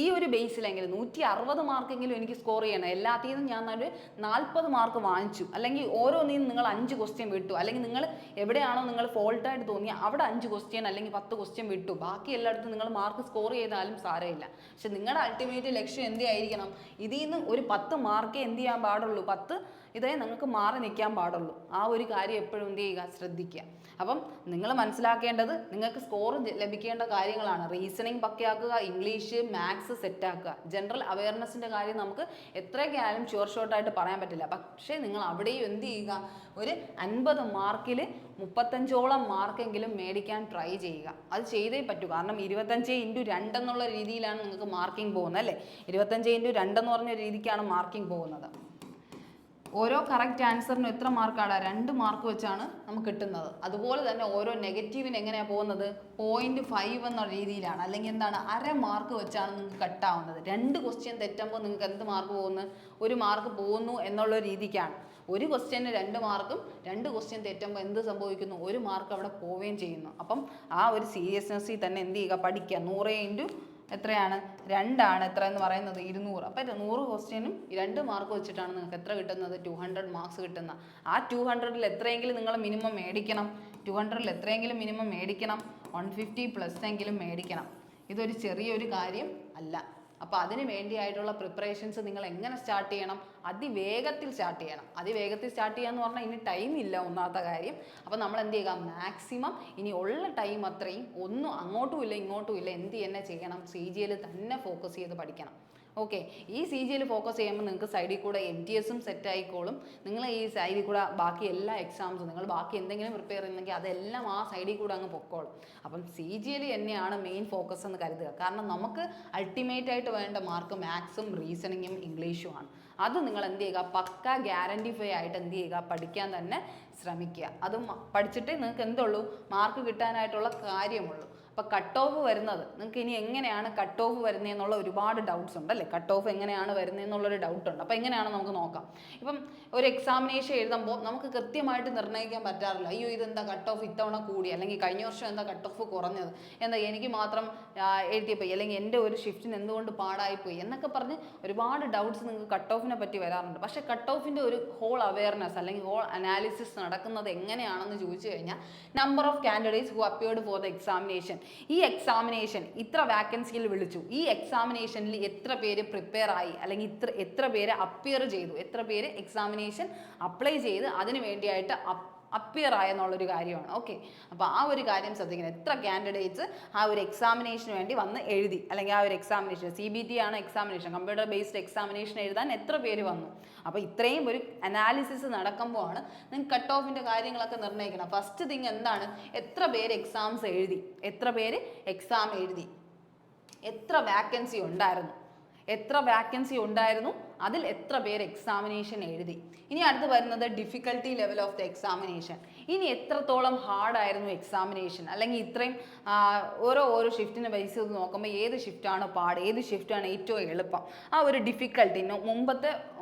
Speaker 1: ഈ ഒരു ബേസിലെങ്കിലും 160 മാർക്കെങ്കിലും എനിക്ക് സ്കോർ ചെയ്യണം. എല്ലാത്തിൽ നിന്നും ഞാൻ ഒരു 40 മാർക്ക് വാങ്ങിച്ചു, അല്ലെങ്കിൽ ഓരോന്നിനും നിങ്ങൾ 5 ക്വസ്റ്റ്യൻ വിട്ടു, അല്ലെങ്കിൽ നിങ്ങൾ എവിടെയാണോ നിങ്ങൾ ഫോൾട്ടായിട്ട് തോന്നിയ അവിടെ 5 ക്വസ്റ്റ്യൻ അല്ലെങ്കിൽ 10 ക്വസ്റ്റ്യൻ വിട്ടു, ബാക്കി എല്ലായിടത്തും നിങ്ങൾ മാർക്ക് സ്കോർ ചെയ്താലും സാരമില്ല. പക്ഷെ നിങ്ങളുടെ അൾട്ടിമേറ്റ് ലക്ഷ്യം എന്ത് ആയിരിക്കണം, ഇതിൽ നിന്ന് ഒരു 10 മാർക്കേ എന്ത് ചെയ്യാൻ പാടുള്ളൂ, 10 ഇതേ നിങ്ങൾക്ക് മാറി നിൽക്കാൻ പാടുള്ളൂ. ആ ഒരു കാര്യം എപ്പോഴും എന്ത് ചെയ്യുക, ശ്രദ്ധിക്കുക. അപ്പം നിങ്ങൾ മനസ്സിലാക്കേണ്ടത് നിങ്ങൾക്ക് സ്കോർ ലഭിക്കേണ്ട കാര്യങ്ങളാണ്. റീസണിങ് പക്കയാക്കുക, ഇംഗ്ലീഷ് മാത്സ് സെറ്റാക്കുക. ജനറൽ അവയർനെസ്സിൻ്റെ കാര്യം നമുക്ക് എത്രയൊക്കെ ആയാലും ഷുവർ ഷോട്ടായിട്ട് പറയാൻ പറ്റില്ല. പക്ഷേ നിങ്ങൾ അവിടെയും എന്ത് ചെയ്യുക, ഒരു 50 മാർക്കിൽ 35ഓളം മാർക്കെങ്കിലും മേടിക്കാൻ ട്രൈ ചെയ്യുക. അത് ചെയ്തേ പറ്റൂ. കാരണം 25x2 എന്നുള്ള രീതിയിലാണ് നിങ്ങൾക്ക് മാർക്കിംഗ് പോകുന്നത് അല്ലേ. 25x2 എന്ന് പറഞ്ഞ രീതിക്കാണ് മാർക്കിംഗ് പോകുന്നത്. ഓരോ കറക്റ്റ് ആൻസറിനും എത്ര മാർക്കാണ്, 2 മാർക്ക് വെച്ചാണ് നമുക്ക് കിട്ടുന്നത്. അതുപോലെ തന്നെ ഓരോ നെഗറ്റീവിന് എങ്ങനെയാണ് പോകുന്നത്, 0.5 എന്ന രീതിയിലാണ്, അല്ലെങ്കിൽ എന്താണ്, അര മാർക്ക് വെച്ചാണ് നിങ്ങൾക്ക് കട്ടാവുന്നത്. 2 ക്വസ്റ്റ്യൻ തെറ്റുമ്പോൾ നിങ്ങൾക്ക് എന്ത് മാർക്ക് പോകുന്നു, 1 മാർക്ക് പോകുന്നു എന്നുള്ള രീതിക്കാണ്. ഒരു ക്വസ്റ്റ്യന് 2 മാർക്കും 2 ക്വസ്റ്റ്യൻ തെറ്റുമ്പോൾ എന്ത് സംഭവിക്കുന്നു, 1 മാർക്ക് അവിടെ പോവുകയും ചെയ്യുന്നു. അപ്പം ആ ഒരു സീരിയസ്നെസ്സിൽ തന്നെ എന്ത് ചെയ്യുക, പഠിക്കുക. 100 × എത്രയാണ്, 2 ആണ് എത്ര എന്ന് പറയുന്നത്, 200. അപ്പം 100 ക്വസ്റ്റ്യനും 2 മാർക്ക് വെച്ചിട്ടാണ് നിങ്ങൾക്ക് എത്ര കിട്ടുന്നത്, 200 മാർക്സ് കിട്ടുന്ന. ആ 200-ൽ എത്രയെങ്കിലും നിങ്ങൾ മിനിമം മേടിക്കണം. 200-ൽ എത്രയെങ്കിലും മിനിമം മേടിക്കണം, 150+ എങ്കിലും മേടിക്കണം. ഇതൊരു ചെറിയൊരു കാര്യം അല്ല. അപ്പോൾ അതിന് വേണ്ടിയായിട്ടുള്ള പ്രിപ്പറേഷൻസ് നിങ്ങൾ എങ്ങനെ സ്റ്റാർട്ട് ചെയ്യണം, അതിവേഗത്തിൽ സ്റ്റാർട്ട് ചെയ്യണം. അതിവേഗത്തിൽ സ്റ്റാർട്ട് ചെയ്യുക എന്ന് പറഞ്ഞാൽ ഇനി ടൈം ഇല്ല, ഒന്നാമത്തെ കാര്യം. അപ്പോൾ നമ്മൾ എന്ത് ചെയ്യുക, മാക്സിമം ഇനി ഉള്ള ടൈം അത്രയും ഒന്നും അങ്ങോട്ടും ഇല്ല ഇങ്ങോട്ടും ഇല്ല എന്ത് തന്നെ ചെയ്യണം, CGL തന്നെ ഫോക്കസ് ചെയ്ത് പഠിക്കണം. ഓക്കെ, ഈ CGL ഫോക്കസ് ചെയ്യുമ്പോൾ നിങ്ങൾക്ക് സൈഡിൽ കൂടെ MTSും സെറ്റ് ആയിക്കോളും. നിങ്ങൾ ഈ സൈഡിൽ കൂടെ ബാക്കി എല്ലാ എക്സാംസും, നിങ്ങൾ ബാക്കി എന്തെങ്കിലും പ്രിപ്പയർ ചെയ്യുന്നെങ്കിൽ അതെല്ലാം ആ സൈഡിൽ കൂടെ അങ്ങ് പൊക്കോളും. അപ്പം CGL തന്നെയാണ് മെയിൻ ഫോക്കസ് എന്ന് കരുതുക. കാരണം നമുക്ക് അൾട്ടിമേറ്റ് ആയിട്ട് വേണ്ട മാർക്ക് മാത്സും റീസണിങ്ങും ഇംഗ്ലീഷുമാണ്. അത് നിങ്ങൾ എന്ത് ചെയ്യുക, പക്ക ഗ്യാരണ്ടിഫൈ ആയിട്ട് എന്ത് ചെയ്യുക, പഠിക്കാൻ തന്നെ ശ്രമിക്കുക. അത് പഠിച്ചിട്ടേ നിങ്ങൾക്ക് എന്തുള്ളൂ, മാർക്ക് കിട്ടാനായിട്ടുള്ള കാര്യമുള്ളൂ. അപ്പോൾ കട്ട് ഓഫ് വരുന്നത് നിങ്ങൾക്ക് ഇനി എങ്ങനെയാണ് കട്ട് ഓഫ് വരുന്നതെന്നുള്ള ഒരുപാട് ഡൗട്ട്സ് ഉണ്ട് അല്ലേ. കട്ട് ഓഫ് എങ്ങനെയാണ് വരുന്നതെന്നുള്ളൊരു ഡൗട്ടുണ്ട്. അപ്പോൾ എങ്ങനെയാണ് നമുക്ക് നോക്കാം. ഇപ്പം ഒരു എക്സാമിനേഷൻ എഴുതുമ്പോൾ നമുക്ക് കൃത്യമായിട്ട് നിർണ്ണയിക്കാൻ പറ്റാറില്ല. അയ്യോ ഇതെന്താ കട്ട് ഓഫ് ഇത്തവണ കൂടി, അല്ലെങ്കിൽ കഴിഞ്ഞ വർഷം എന്താ കട്ട് ഓഫ് കുറഞ്ഞത്, എന്താ എനിക്ക് മാത്രം എഴുതിയപ്പോയി, അല്ലെങ്കിൽ എൻ്റെ ഒരു ഷിഫ്റ്റിന് എന്തുകൊണ്ട് പാടായിപ്പോയി എന്നൊക്കെ പറഞ്ഞ് ഒരുപാട് ഡൗട്ട്സ് നിങ്ങൾക്ക് കട്ട് ഓഫിനെ പറ്റി വരാറുണ്ട്. പക്ഷേ കട്ട് ഓഫിൻ്റെ ഒരു ഹോൾ അവയർനെസ് അല്ലെങ്കിൽ ഹോൾ അനാലിസിസ് നടക്കുന്നത് എങ്ങനെയാണെന്ന് ചോദിച്ചു കഴിഞ്ഞാൽ, number of candidates who appeared for the examination, ഈ എക്സാമിനേഷൻ ഇത്ര വാക്കൻസിയിൽ വിളിച്ചു, ഈ എക്സാമിനേഷനിൽ എത്ര പേര് പ്രിപ്പയർ ആയി, അല്ലെങ്കിൽ എത്ര പേര് അപ്പിയർ ചെയ്തു, എത്ര പേര് എക്സാമിനേഷൻ അപ്ലൈ ചെയ്ത് അതിന് വേണ്ടിയായിട്ട് അപ്പിയർ ആയെന്നുള്ളൊരു കാര്യമാണ്. ഓക്കെ, അപ്പോൾ ആ ഒരു കാര്യം ശ്രദ്ധിക്കണം. എത്ര കാൻഡിഡേറ്റ്സ് ആ ഒരു എക്സാമിനേഷന് വേണ്ടി വന്ന് എഴുതി, അല്ലെങ്കിൽ ആ ഒരു എക്സാമിനേഷൻ CBT ആണ് എക്സാമിനേഷൻ, കമ്പ്യൂട്ടർ ബേസ്ഡ് എക്സാമിനേഷൻ എഴുതാൻ എത്ര പേര് വന്നു. അപ്പോൾ ഇത്രയും ഒരു അനാലിസിസ് നടക്കുമ്പോഴാണ് നിങ്ങൾക്ക് കട്ട് ഓഫിൻ്റെ കാര്യങ്ങളൊക്കെ നിർണ്ണയിക്കണം. ഫസ്റ്റ് തിങ് എന്താണ്, എത്ര പേര് എക്സാംസ് എഴുതി, എത്ര പേര് എക്സാം എഴുതി, എത്ര വാക്കൻസി ഉണ്ടായിരുന്നു, അതിൽ എത്ര പേര് എക്സാമിനേഷൻ എഴുതി. ഇനി അടുത്ത് വരുന്നത് difficulty level of the examination. ഇനി എത്രത്തോളം ഹാർഡായിരുന്നു എക്സാമിനേഷൻ, അല്ലെങ്കിൽ ഇത്രയും ഓരോ ഷിഫ്റ്റിനെ ബേസ് ചെയ്ത് നോക്കുമ്പോൾ ഏത് ഷിഫ്റ്റാണ് പാട്, ഏത് ഷിഫ്റ്റാണ് ഏറ്റവും എളുപ്പം, ആ ഒരു ഡിഫിക്കൽട്ടി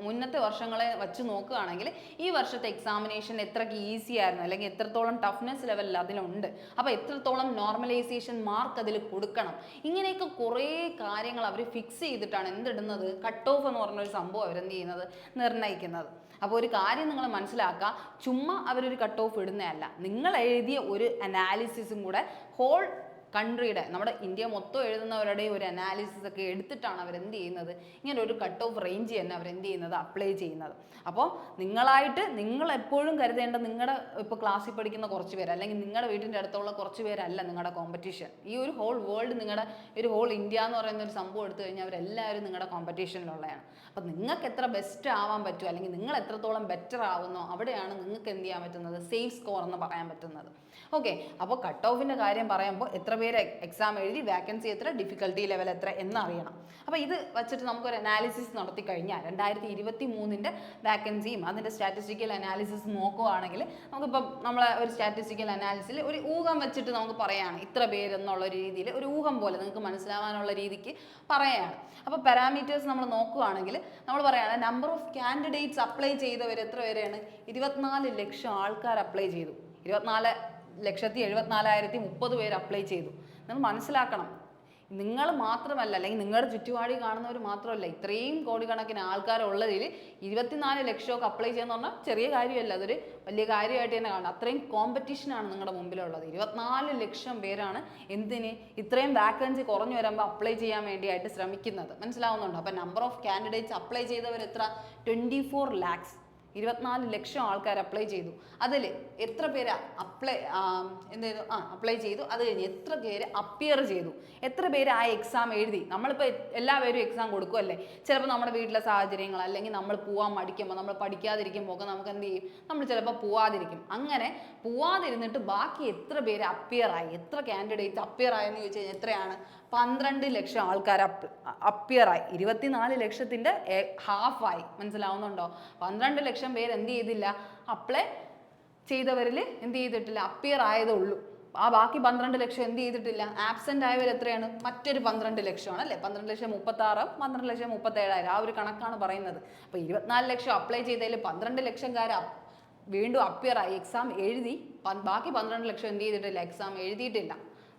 Speaker 1: മുന്നത്തെ വർഷങ്ങളെ വെച്ച് നോക്കുകയാണെങ്കിൽ ഈ വർഷത്തെ എക്സാമിനേഷൻ എത്രയ്ക്ക് ഈസി ആയിരുന്നു, അല്ലെങ്കിൽ എത്രത്തോളം ടഫ്നെസ് ലെവലിൽ അതിലുണ്ട്, അപ്പോൾ എത്രത്തോളം നോർമലൈസേഷൻ മാർക്ക് അതിൽ കൊടുക്കണം, ഇങ്ങനെയൊക്കെ കുറേ കാര്യങ്ങൾ അവർ ഫിക്സ് ചെയ്തിട്ടാണ് എന്തിടുന്നത്, കട്ട് ഓഫ് എന്ന് പറഞ്ഞൊരു സംഭവം അവരെന്ത് ചെയ്യുന്നത്, നിർണ്ണയിക്കുന്നത്. അപ്പോൾ ഒരു കാര്യം നിങ്ങൾ മനസ്സിലാക്കുക, ചുമ്മാ അവരൊരു കട്ട് ഓഫ് ഇടുന്നതല്ല, നിങ്ങൾ എഴുതിയ ഒരു അനാലിസിസും കൂടെ ഹോൾ കൺട്രിയുടെ, നമ്മുടെ ഇന്ത്യ മൊത്തം എഴുതുന്നവരുടെ ഒരു അനാലിസിസ് ഒക്കെ എടുത്തിട്ടാണ് അവരെന്ത് ചെയ്യുന്നത്, ഇങ്ങനെ ഒരു കട്ട് ഓഫ് റേഞ്ച് തന്നെ അവരെന്ത് ചെയ്യുന്നത്, അപ്ലൈ ചെയ്യുന്നത്. അപ്പോൾ നിങ്ങൾ എപ്പോഴും കരുതേണ്ട നിങ്ങളുടെ ഇപ്പോൾ ക്ലാസ്സിൽ പഠിക്കുന്ന കുറച്ച് പേര്, അല്ലെങ്കിൽ നിങ്ങളുടെ വീട്ടിൻ്റെ അടുത്തുള്ള കുറച്ച് പേരല്ല നിങ്ങളുടെ കോമ്പറ്റീഷൻ. ഈ ഒരു ഹോൾ വേൾഡ്, നിങ്ങളുടെ ഒരു ഹോൾ ഇന്ത്യ എന്ന് പറയുന്ന ഒരു സംഭവം എടുത്തു കഴിഞ്ഞാൽ അവരെല്ലാവരും നിങ്ങളുടെ കോമ്പറ്റീഷനിലുള്ളതാണ്. അപ്പോൾ നിങ്ങൾക്ക് എത്ര ബെസ്റ്റ് ആവാൻ പറ്റുമോ, അല്ലെങ്കിൽ നിങ്ങൾ എത്രത്തോളം ബെറ്റർ ആവുന്നോ അവിടെയാണ് നിങ്ങൾക്ക് എന്ത് ചെയ്യാൻ പറ്റുന്നത്, സേഫ് സ്കോർ എന്ന് പറയാൻ പറ്റുന്നത്. ഓക്കെ, അപ്പോൾ കട്ട് ഓഫിൻ്റെ കാര്യം പറയുമ്പോൾ എത്ര പേര് എക്സാം എഴുതി, വാക്കൻസി എത്ര, ഡിഫിക്കൽട്ടി ലെവൽ എത്ര എന്നറിയണം. അപ്പോൾ ഇത് വെച്ചിട്ട് നമുക്കൊരു അനാലിസിസ് നടത്തി കഴിഞ്ഞാൽ 2023 വാക്കൻസിയും അതിൻ്റെ സ്റ്റാറ്റിസ്റ്റിക്കൽ അനാലിസിസ് നോക്കുകയാണെങ്കിൽ നമുക്കിപ്പം നമ്മളെ ഒരു സ്റ്റാറ്റിസ്റ്റിക്കൽ അനാലിസിൽ ഒരു ഊഹം വെച്ചിട്ട് നമുക്ക് പറയുകയാണ് ഇത്ര പേരെന്നുള്ള രീതിയിൽ, ഒരു ഊഹം പോലെ നിങ്ങൾക്ക് മനസ്സിലാവാനുള്ള രീതിക്ക് പറയുകയാണ്. അപ്പോൾ പാരാമീറ്റേഴ്സ് നമ്മൾ നോക്കുകയാണെങ്കിൽ നമ്മൾ പറയുകയാണ് നമ്പർ ഓഫ് കാൻഡിഡേറ്റ്സ് അപ്ലൈ ചെയ്തവർ എത്ര പേരെയാണ്, 24 ലക്ഷം ആൾക്കാർ അപ്ലൈ ചെയ്തു. 24,74,030 പേര് അപ്ലൈ ചെയ്തു. നിങ്ങൾ മനസ്സിലാക്കണം, നിങ്ങൾ മാത്രമല്ല, അല്ലെങ്കിൽ നിങ്ങളുടെ ചുറ്റുപാടി കാണുന്നവർ മാത്രമല്ല, ഇത്രയും കോടിക്കണക്കിന് ആൾക്കാരുള്ളതിൽ 24 ലക്ഷമൊക്കെ അപ്ലൈ ചെയ്യുന്ന പറഞ്ഞാൽ ചെറിയ കാര്യമല്ല, അതൊരു വലിയ കാര്യമായിട്ട് തന്നെ കാണണം. അത്രയും കോമ്പറ്റീഷനാണ് നിങ്ങളുടെ മുമ്പിലുള്ളത്. 24 ലക്ഷം പേരാണ് എന്തിന് ഇത്രയും വാക്കൻസി കുറഞ്ഞു വരുമ്പോൾ അപ്ലൈ ചെയ്യാൻ വേണ്ടിയായിട്ട് ശ്രമിക്കുന്നത്. മനസ്സിലാവുന്നുണ്ടോ? അപ്പം നമ്പർ ഓഫ് കാൻഡിഡേറ്റ്സ് അപ്ലൈ ചെയ്തവർ എത്ര, 24 lakhs. 24 ലക്ഷം ആൾക്കാർ അപ്ലൈ ചെയ്തു. അതിൽ എത്ര പേര് അപ്ലൈ ചെയ്തു, അത് കഴിഞ്ഞ് എത്ര പേര് അപ്പിയർ ചെയ്തു, എത്ര പേര് ആ എക്സാം എഴുതി. നമ്മളിപ്പോൾ എല്ലാവരും എക്സാം കൊടുക്കുമല്ലേ, ചിലപ്പോൾ നമ്മുടെ വീട്ടിലെ സാഹചര്യങ്ങൾ, അല്ലെങ്കിൽ നമ്മൾ പോകാൻ മടിക്കുമ്പോൾ, നമ്മൾ പഠിക്കാതിരിക്കുമ്പോൾ ഒക്കെ നമുക്ക് എന്ത് ചെയ്യും, നമ്മൾ ചിലപ്പോൾ പോവാതിരിക്കും. അങ്ങനെ പോവാതിരുന്നിട്ട് ബാക്കി എത്ര പേര് അപ്പിയർ ആയി, എത്ര കാൻഡിഡേറ്റ്സ് അപ്പിയർ ആയെന്ന് ചോദിച്ചു കഴിഞ്ഞാൽ എത്രയാണ്, 12 ലക്ഷം ആൾക്കാർ അപ്പിയർ ആയി. 24 ലക്ഷത്തിൻ്റെ ഹാഫായി. മനസ്സിലാവുന്നുണ്ടോ? 12 ലക്ഷം പേര് എന്ത് ചെയ്തില്ല, അപ്ലൈ ചെയ്തവരിൽ എന്ത് ചെയ്തിട്ടില്ല, അപ്പിയർ ആയതേ ഉള്ളൂ. ആ ബാക്കി 12 ലക്ഷം എന്ത് ചെയ്തിട്ടില്ല, ആബ്സെന്റ് ആയവർ എത്രയാണ്, മറ്റൊരു 12 ലക്ഷമാണ് അല്ലേ. 12,36,000, 12,37,000 ആ ഒരു കണക്കാണ് പറയുന്നത്. അപ്പോൾ 24 ലക്ഷം അപ്ലൈ ചെയ്തതിൽ 12 ലക്ഷംകാർ വീണ്ടും അപ്പിയർ ആയി, എക്സാം എഴുതി. ബാക്കി 12 ലക്ഷം എന്ത് ചെയ്തിട്ടില്ല, എക്സാം എഴുതിയിട്ടില്ല.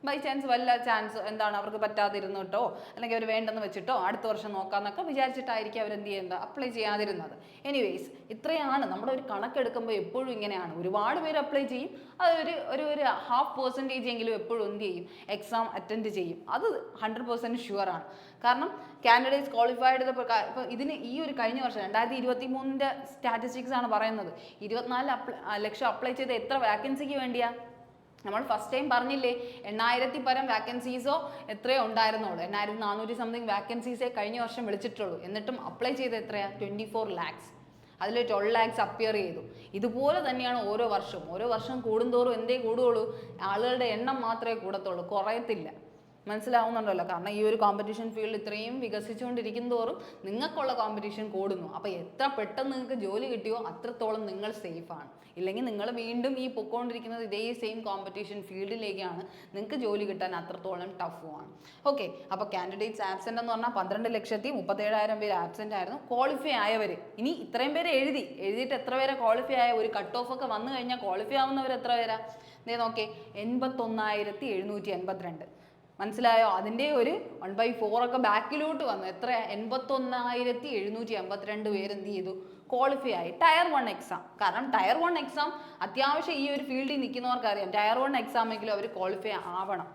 Speaker 1: ബൈ ചാൻസ് വല്ല ചാൻസ് എന്താണ് അവർക്ക് പറ്റാതിരുന്നിട്ടോ, അല്ലെങ്കിൽ അവർ വേണ്ടെന്ന് വെച്ചിട്ടോ അടുത്ത വർഷം നോക്കാമെന്നൊക്കെ വിചാരിച്ചിട്ടായിരിക്കും അവരെന്ത് ചെയ്യുന്നത്, അപ്ലൈ ചെയ്യാതിരുന്നത്. എനിവേസ്, ഇത്രയാണ് നമ്മുടെ ഒരു കണക്കെടുക്കുമ്പോൾ എപ്പോഴും ഇങ്ങനെയാണ്. ഒരുപാട് പേര് അപ്ലൈ ചെയ്യും, അത് ഒരു 0.5% എങ്കിലും എപ്പോഴും എന്ത് ചെയ്യും, എക്സാം അറ്റൻഡ് ചെയ്യും. അത് 100% ഷുവറാണ്. കാരണം കാൻഡിഡേറ്റ്സ് ക്വാളിഫൈഡ് ഇപ്പോൾ ഇതിന് ഈ ഒരു കഴിഞ്ഞ വർഷം 2023 സ്റ്റാറ്റിസ്റ്റിക്സ് ആണ് പറയുന്നത്. 24 ലക്ഷം അപ്ലൈ ചെയ്ത എത്ര വാക്കൻസിക്ക് വേണ്ടിയാ, നമ്മൾ ഫസ്റ്റ് ടൈം പറഞ്ഞില്ലേ, 8,000 പരം വാക്കൻസീസോ എത്രയോ ഉണ്ടായിരുന്നുള്ളൂ. 8,400 സംതിങ് വാക്കൻസീസേ കഴിഞ്ഞ വർഷം വിളിച്ചിട്ടുള്ളൂ. എന്നിട്ടും അപ്ലൈ ചെയ്ത് എത്രയാ, 24 lakhs. അതിൽ 12 lakhs അപ്പിയർ ചെയ്തു. ഇതുപോലെ തന്നെയാണ് ഓരോ വർഷം കൂടുന്തോറും എന്തേ കൂടുകയുള്ളൂ, ആളുകളുടെ എണ്ണം മാത്രമേ കൂടത്തുള്ളൂ, കുറയത്തില്ല. മനസ്സിലാവുന്നുണ്ടല്ലോ? കാരണം ഈ ഒരു കോമ്പറ്റീഷൻ ഫീൽഡ് ഇത്രയും വികസിച്ചുകൊണ്ടിരിക്കും തോറും നിങ്ങൾക്കുള്ള കോമ്പറ്റീഷൻ കൂടുന്നു. അപ്പോൾ എത്ര പെട്ടെന്ന് നിങ്ങൾക്ക് ജോലി കിട്ടിയോ അത്രത്തോളം നിങ്ങൾ സേഫാണ്. ഇല്ലെങ്കിൽ നിങ്ങൾ വീണ്ടും ഈ പൊക്കോണ്ടിരിക്കുന്നത് ഇതേ സെയിം കോമ്പറ്റീഷൻ ഫീൽഡിലേക്കാണ്, നിങ്ങൾക്ക് ജോലി കിട്ടാൻ അത്രത്തോളം ടഫുമാണ്. ഓക്കെ, അപ്പോൾ കാൻഡിഡേറ്റ്സ് ആബ്സെൻ്റ് എന്ന് പറഞ്ഞാൽ 12,37,000 പേര് ആബ്സെൻ്റ് ആയിരുന്നു. ക്വാളിഫൈ ആയവർ, ഇനി ഇത്രയും പേര് എഴുതിയിട്ട് എത്ര പേരെ ക്വാളിഫൈ ആയ, ഒരു കട്ട് ഓഫ് ഒക്കെ വന്നു കഴിഞ്ഞാൽ ക്വാളിഫൈ ആവുന്നവർ എത്ര പേരാ, ഇതേ നോക്കേ, 81,782. മനസ്സിലായോ? അതിൻ്റെ ഒരു 1/4 ഒക്കെ ബാക്കിലോട്ട് വന്നു. എത്ര, 81,782 പേര് എന്ത് ചെയ്തു, ക്വാളിഫൈ ആയി. Tier 1 exam. കാരണം ടയർ 1 എക്സാം അത്യാവശ്യം ഈ ഒരു ഫീൽഡിൽ നിൽക്കുന്നവർക്ക് അറിയാം, ടയർ 1 എക്സാമെങ്കിലും അവർ ക്വാളിഫൈ ആവണം.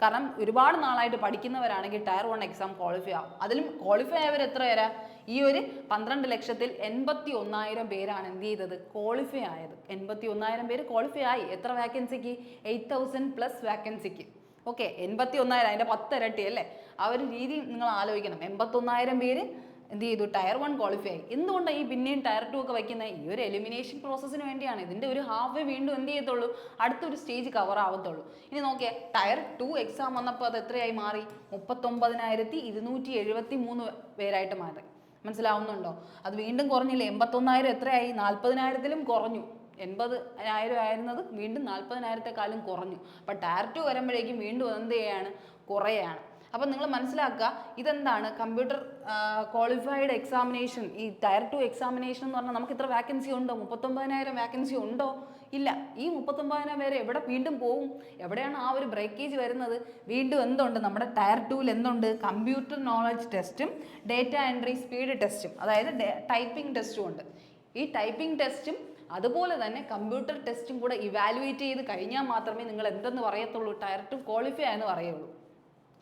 Speaker 1: കാരണം ഒരുപാട് നാളായിട്ട് പഠിക്കുന്നവരാണെങ്കിൽ ടയർ 1 എക്സാം ക്വാളിഫൈ ആവും. അതിലും ക്വാളിഫൈ ആയവർ എത്ര പേരാ, ഈ ഒരു 12 ലക്ഷത്തിൽ 81,000 പേരാണ് എന്ത് ചെയ്തത്, ക്വാളിഫൈ ആയത്. 81,000 പേര് ക്വാളിഫൈ ആയി. എത്ര വാക്കൻസിക്ക്, 8,000+ വാക്കൻസിക്ക്. ഓക്കെ, 81,000, അതിൻ്റെ 10 ഇരട്ടി അല്ലേ. ആ ഒരു രീതി നിങ്ങൾ ആലോചിക്കണം. 81,000 പേര് എന്ത് ചെയ്തു, ടയർ 1 ക്വാളിഫൈ ആയി. എന്തുകൊണ്ടാണ് ഈ പിന്നെയും ടയർ 2 ഒക്കെ വയ്ക്കുന്നത്, ഈ ഒരു എലിമിനേഷൻ പ്രോസസ്സിന് വേണ്ടിയാണ്. ഇതിൻ്റെ ഒരു ഹാഫ് വീണ്ടും എന്ത് ചെയ്യത്തുള്ളൂ, അടുത്തൊരു സ്റ്റേജ് കവർ ആവത്തുള്ളൂ. ഇനി നോക്കിയാൽ ടയർ 2 എക്സാം വന്നപ്പോൾ അത് എത്രയായി മാറി, 39,273 പേരായിട്ട് മാറി. മനസ്സിലാവുന്നുണ്ടോ? അത് വീണ്ടും കുറഞ്ഞില്ലേ? 81,000 എത്രയായി? 40,000-ത്തിലും കുറഞ്ഞു. 80,000 ആയിരുന്നത് വീണ്ടും 40,000-ത്തെക്കാളും കുറഞ്ഞു. അപ്പം ടയർ 2 വരുമ്പോഴേക്കും വീണ്ടും എന്ത് ചെയ്യാണ്? കുറയാണ്. അപ്പം നിങ്ങൾ മനസ്സിലാക്കുക, ഇതെന്താണ് കമ്പ്യൂട്ടർ ക്വാളിഫൈഡ് എക്സാമിനേഷൻ. ഈ ടയർ 2 എക്സാമിനേഷൻ എന്ന് പറഞ്ഞാൽ നമുക്ക് ഇത്ര വാക്കൻസി ഉണ്ടോ? 39,000 വാക്കൻസി ഉണ്ടോ? ഇല്ല. ഈ 39,000 പേര് എവിടെ വീണ്ടും പോവും? എവിടെയാണ് ആ ഒരു ബ്രേക്കേജ് വരുന്നത്? വീണ്ടും എന്തുണ്ട്? നമ്മുടെ ടയർ 2-ൽ എന്തുണ്ട്? കമ്പ്യൂട്ടർ നോളജ് ടെസ്റ്റും ഡേറ്റ എൻട്രി സ്പീഡ് ടെസ്റ്റും, അതായത് ടൈപ്പിംഗ് ടെസ്റ്റും ഉണ്ട്. ഈ ടൈപ്പിംഗ് ടെസ്റ്റും അതുപോലെ തന്നെ കമ്പ്യൂട്ടർ ടെസ്റ്റും കൂടെ ഇവാലുവേറ്റ് ചെയ്ത് കഴിഞ്ഞാൽ മാത്രമേ നിങ്ങൾ എന്തെന്ന് പറയത്തുള്ളൂ? ടയർ 2 ക്വാളിഫൈ ആയെന്ന് പറയുള്ളൂ.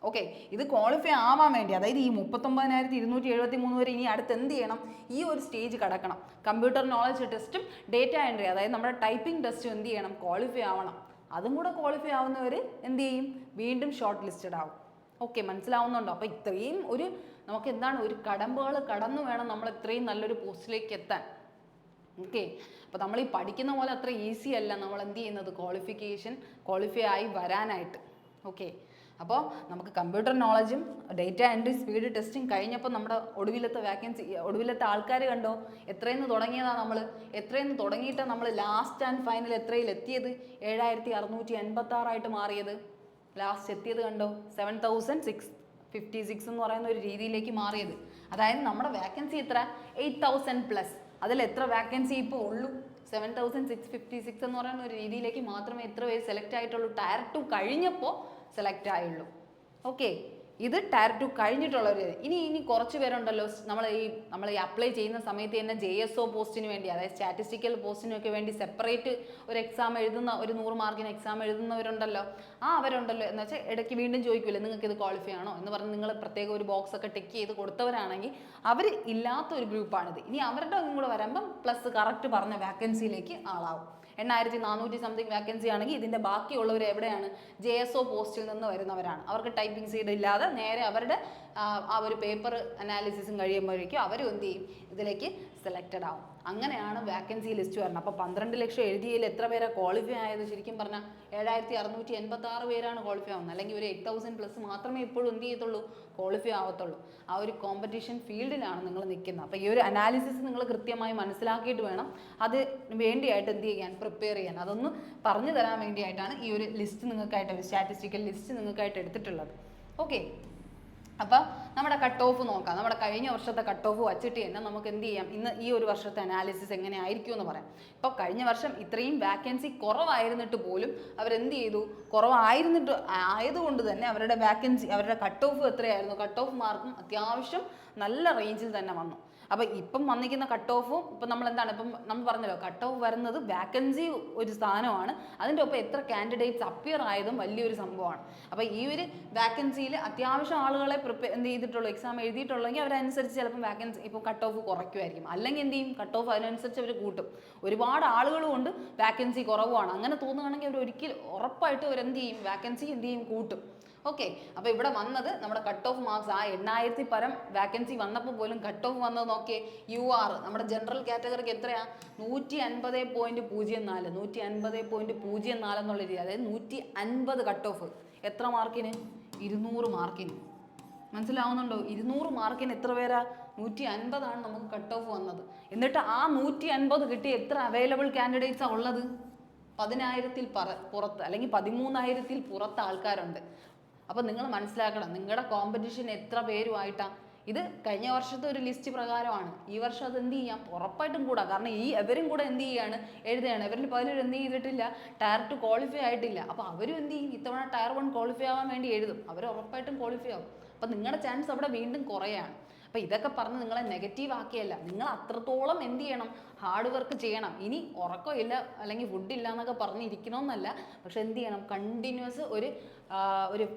Speaker 1: ഓക്കെ, ഇത് ക്വാളിഫൈ ആവാൻ വേണ്ടി, അതായത് ഈ 39,273 വരെ ഇനി അടുത്ത് എന്ത് ചെയ്യണം? ഈ ഒരു സ്റ്റേജ് കടക്കണം. കമ്പ്യൂട്ടർ നോളജ് ടെസ്റ്റും ഡേറ്റ എൻട്രി, അതായത് നമ്മുടെ ടൈപ്പിംഗ് ടെസ്റ്റും എന്ത് ചെയ്യണം? ക്വാളിഫൈ ആവണം. അതും കൂടെ ക്വാളിഫൈ ആവുന്നവർ എന്ത് ചെയ്യും? വീണ്ടും ഷോർട്ട് ലിസ്റ്റഡ് ആവും. ഓക്കെ, മനസ്സിലാവുന്നുണ്ടോ? അപ്പോൾ ഇത്രയും നമുക്ക് എന്താണ് ഒരു കടമ്പകൾ കടന്നു വേണം നമ്മൾ ഇത്രയും നല്ലൊരു പോസ്റ്റിലേക്ക് എത്താൻ. ഓക്കെ, അപ്പോൾ നമ്മൾ ഈ പഠിക്കുന്ന പോലെ അത്ര ഈസി അല്ല നമ്മൾ എന്ത് ചെയ്യുന്നത്? ക്വാളിഫൈ ആയി വരാനായിട്ട്. ഓക്കെ, അപ്പോൾ നമുക്ക് കമ്പ്യൂട്ടർ നോളജും ഡേറ്റ എൻട്രി സ്പീഡ് ടെസ്റ്റും കഴിഞ്ഞപ്പോൾ നമ്മുടെ ഒടുവിലത്തെ ആൾക്കാർ കണ്ടോ? എത്രയെന്ന് തുടങ്ങിയതാണ് നമ്മൾ? എത്രയെന്ന് തുടങ്ങിയിട്ടാണ് നമ്മൾ ലാസ്റ്റ് ആൻഡ് ഫൈനൽ എത്രയിൽ എത്തിയത്? 7,686 മാറിയത്. ലാസ്റ്റ് എത്തിയത് കണ്ടോ? 7,656 എന്ന് പറയുന്ന ഒരു രീതിയിലേക്ക് മാറിയത്. അതായത് നമ്മുടെ വാക്കൻസി എത്ര? 8,000+. അതിൽ എത്ര വാക്കൻസി ഇപ്പോൾ ഉള്ളൂ? 7,656 എന്ന് പറയുന്ന ഒരു രീതിയിലേക്ക് മാത്രമേ എത്ര പേര് സെലക്ട് ആയിട്ടുള്ളൂ? ടയർ 2 കഴിഞ്ഞപ്പോൾ സെലക്ട് ആയുള്ളൂ. ഓക്കെ, ഇത് ടയർ 2 കഴിഞ്ഞിട്ടുള്ളവർ. ഇനി കുറച്ച് പേരുണ്ടല്ലോ, നമ്മൾ ഈ അപ്ലൈ ചെയ്യുന്ന സമയത്ത് തന്നെ JSO പോസ്റ്റിന് വേണ്ടി, അതായത് സ്റ്റാറ്റിസ്റ്റിക്കൽ പോസ്റ്റിനൊക്കെ വേണ്ടി സെപ്പറേറ്റ് ഒരു എക്സാം എഴുതുന്ന, ഒരു 100 മാർക്കിന് എക്സാം എഴുതുന്നവരുണ്ടല്ലോ. അവരുണ്ടല്ലോ എന്ന് വെച്ചാൽ ഇടയ്ക്ക് വീണ്ടും ചോദിക്കൂലേ നിങ്ങൾക്ക് ഇത് ക്വാളിഫൈ ആണോ എന്ന് പറഞ്ഞ് നിങ്ങൾ പ്രത്യേക ഒരു ബോക്സ് ഒക്കെ ടിക്ക് ചെയ്ത് കൊടുത്തവരാണെങ്കിൽ അവർ ഇല്ലാത്ത ഒരു ഗ്രൂപ്പാണിത്. ഇനി അവരുടെ ഒന്നും കൂടെ വരുമ്പം പ്ലസ് കറക്റ്റ് പറഞ്ഞ വാക്കൻസിയിലേക്ക് ആളാവും. 8,400 സംതിങ് വാക്കൻസി ആണെങ്കിൽ ഇതിൻ്റെ ബാക്കിയുള്ളവർ എവിടെയാണ്? JSO പോസ്റ്റിൽ നിന്ന് വരുന്നവരാണ്. അവർക്ക് ടൈപ്പിംഗ് സീഡ് ഇല്ലാതെ നേരെ അവരുടെ ആ ഒരു പേപ്പർ അനാലിസിസും കഴിയുമ്പോഴേക്കും അവരും എന്ത് ചെയ്യും? ഇതിലേക്ക് സെലക്റ്റഡ് ആവും. അങ്ങനെയാണ് വാക്കൻസി ലിസ്റ്റ് വരുന്നത്. അപ്പോൾ 12 ലക്ഷം എഴുതിയതിൽ എത്ര പേരാണ് ക്വാളിഫൈ ആയത്? ശരിക്കും പറഞ്ഞാൽ 7,686 പേരാണ് ക്വാളിഫൈ ആവുന്നത്. അല്ലെങ്കിൽ ഒരു 8,000+ മാത്രമേ ഇപ്പോഴും എന്ത് ചെയ്യത്തുള്ളൂ? ക്വാളിഫൈ ആവത്തുള്ളൂ. ആ ഒരു കോമ്പറ്റീഷൻ ഫീൽഡിലാണ് നിങ്ങൾ നിൽക്കുന്നത്. അപ്പോൾ ഈ ഒരു അനാലിസിസ് നിങ്ങൾ കൃത്യമായി മനസ്സിലാക്കിയിട്ട് വേണം അത് വേണ്ടിയായിട്ട് എന്ത് ചെയ്യാൻ? പ്രിപ്പയർ ചെയ്യാൻ. അതൊന്ന് പറഞ്ഞു തരാൻ വേണ്ടിയിട്ടാണ് ഈ ഒരു ലിസ്റ്റ് നിങ്ങൾക്കായിട്ട്, ഒരു സ്റ്റാറ്റിസ്റ്റിക്കൽ ലിസ്റ്റ് നിങ്ങൾക്കായിട്ട് എടുത്തിട്ടുള്ളത്. ഓക്കെ, അപ്പോൾ നമ്മുടെ കട്ട് ഓഫ് നോക്കാം. നമ്മുടെ കഴിഞ്ഞ വർഷത്തെ കട്ട് ഓഫ് വച്ചിട്ട് തന്നെ നമുക്ക് എന്ത് ചെയ്യാം? ഇന്ന് ഈ ഒരു വർഷത്തെ അനാലിസിസ് എങ്ങനെ ആയിരിക്കും എന്ന് പറയാം. ഇപ്പോൾ കഴിഞ്ഞ വർഷം ഇത്രയും വാക്കൻസി കുറവായിരുന്നിട്ട് പോലും അവരെന്ത് ചെയ്തു? ആയതുകൊണ്ട് തന്നെ അവരുടെ വാക്കൻസി, അവരുടെ കട്ട് ഓഫ് എത്രയായിരുന്നു? കട്ട് ഓഫ് മാർക്കും അത്യാവശ്യം നല്ല റേഞ്ചിൽ തന്നെ വന്നു. അപ്പോൾ ഇപ്പം വന്നിരിക്കുന്ന കട്ട് ഓഫും ഇപ്പം നമ്മൾ എന്താണ്, ഇപ്പം നമ്മൾ പറഞ്ഞല്ലോ കട്ട് ഓഫ് വരുന്നത് വാക്കൻസി ഒരു സ്ഥാനമാണ്, അതിൻ്റെ ഒപ്പം എത്ര കാൻഡിഡേറ്റ്സ് അപ്പിയർ ആയതും വലിയൊരു സംഭവമാണ്. അപ്പോൾ ഈ ഒരു വാക്കൻസിയിൽ അത്യാവശ്യം ആളുകളെ എന്ത് ചെയ്തിട്ടുള്ളൂ? എക്സാം എഴുതിയിട്ടുള്ളെങ്കിൽ അവരനുസരിച്ച് ചിലപ്പം വാക്കൻസി ഇപ്പോൾ കട്ട് ഓഫ് കുറയ്ക്കുമായിരിക്കും. അല്ലെങ്കിൽ എന്ത് ചെയ്യും? കട്ട് ഓഫ് അതിനനുസരിച്ച് അവർ കൂട്ടും. ഒരുപാട് ആളുകൾ കൊണ്ട് വാക്കൻസി കുറവാണ് അങ്ങനെ തോന്നുകയാണെങ്കിൽ അവർ ഉറപ്പായിട്ട് അവരെന്ത് ചെയ്യും? വാക്കൻസി എന്ത് ചെയ്യും? കൂട്ടും. ഓക്കെ, അപ്പോൾ ഇവിടെ വന്നത് നമ്മുടെ കട്ട് ഓഫ് മാർക്സ് ആ 8,000 പരം വാക്കൻസി വന്നപ്പോൾ പോലും കട്ട് ഓഫ് വന്നത് നോക്കിയേ. UR നമ്മുടെ ജനറൽ കാറ്റഗറിക്ക് എത്രയാ? 150.04 150.04 എന്നുള്ള രീതി, അതായത് 150 കട്ട് ഓഫ്. എത്ര മാർക്കിന്? 200 മാർക്കിന്. മനസ്സിലാവുന്നുണ്ടോ? 200 മാർക്കിന് എത്ര പേരാ? 150 നമുക്ക് കട്ട് ഓഫ് വന്നത്. എന്നിട്ട് ആ 150 കിട്ടി എത്ര അവൈലബിൾ കാൻഡിഡേറ്റ്സാണ് ഉള്ളത്? 10,000-ൽ പുറത്ത്, അല്ലെങ്കിൽ 13,000-ൽ പുറത്ത് ആൾക്കാരുണ്ട്. അപ്പോൾ നിങ്ങൾ മനസ്സിലാക്കണം നിങ്ങളുടെ കോമ്പറ്റീഷൻ എത്ര പേരുമായിട്ടാണ്. ഇത് കഴിഞ്ഞ വർഷത്തെ ഒരു ലിസ്റ്റ് പ്രകാരമാണ്. ഈ വർഷം അത് എന്ത് ചെയ്യാം? ഉറപ്പായിട്ടും കൂടാ. കാരണം എവരും കൂടെ എന്ത് ചെയ്യാണ്? എഴുതുകയാണ്. ഇവരിൽ പലരും എന്ത് ചെയ്തിട്ടില്ല? ടയർ 2 ക്വാളിഫൈ ആയിട്ടില്ല. അപ്പോൾ അവരും എന്ത് ചെയ്യും? ഇത്തവണ ടയർ 1 ക്വാളിഫൈ ആവാൻ വേണ്ടി എഴുതും. അവർ ഉറപ്പായിട്ടും ക്വാളിഫൈ ആവും. അപ്പം നിങ്ങളുടെ ചാൻസ് അവിടെ വീണ്ടും കുറയാണ്. അപ്പോൾ ഇതൊക്കെ പറഞ്ഞ് നിങ്ങളെ നെഗറ്റീവ് ആക്കിയല്ല, നിങ്ങൾ അത്രത്തോളം എന്ത് ചെയ്യണം? ഹാർഡ് വർക്ക് ചെയ്യണം. ഇനി ഉറക്കമില്ല അല്ലെങ്കിൽ ഫുഡില്ല എന്നൊക്കെ പറഞ്ഞിരിക്കണമെന്നല്ല, പക്ഷെ എന്ത് ചെയ്യണം? കണ്ടിന്യൂസ് ഒരു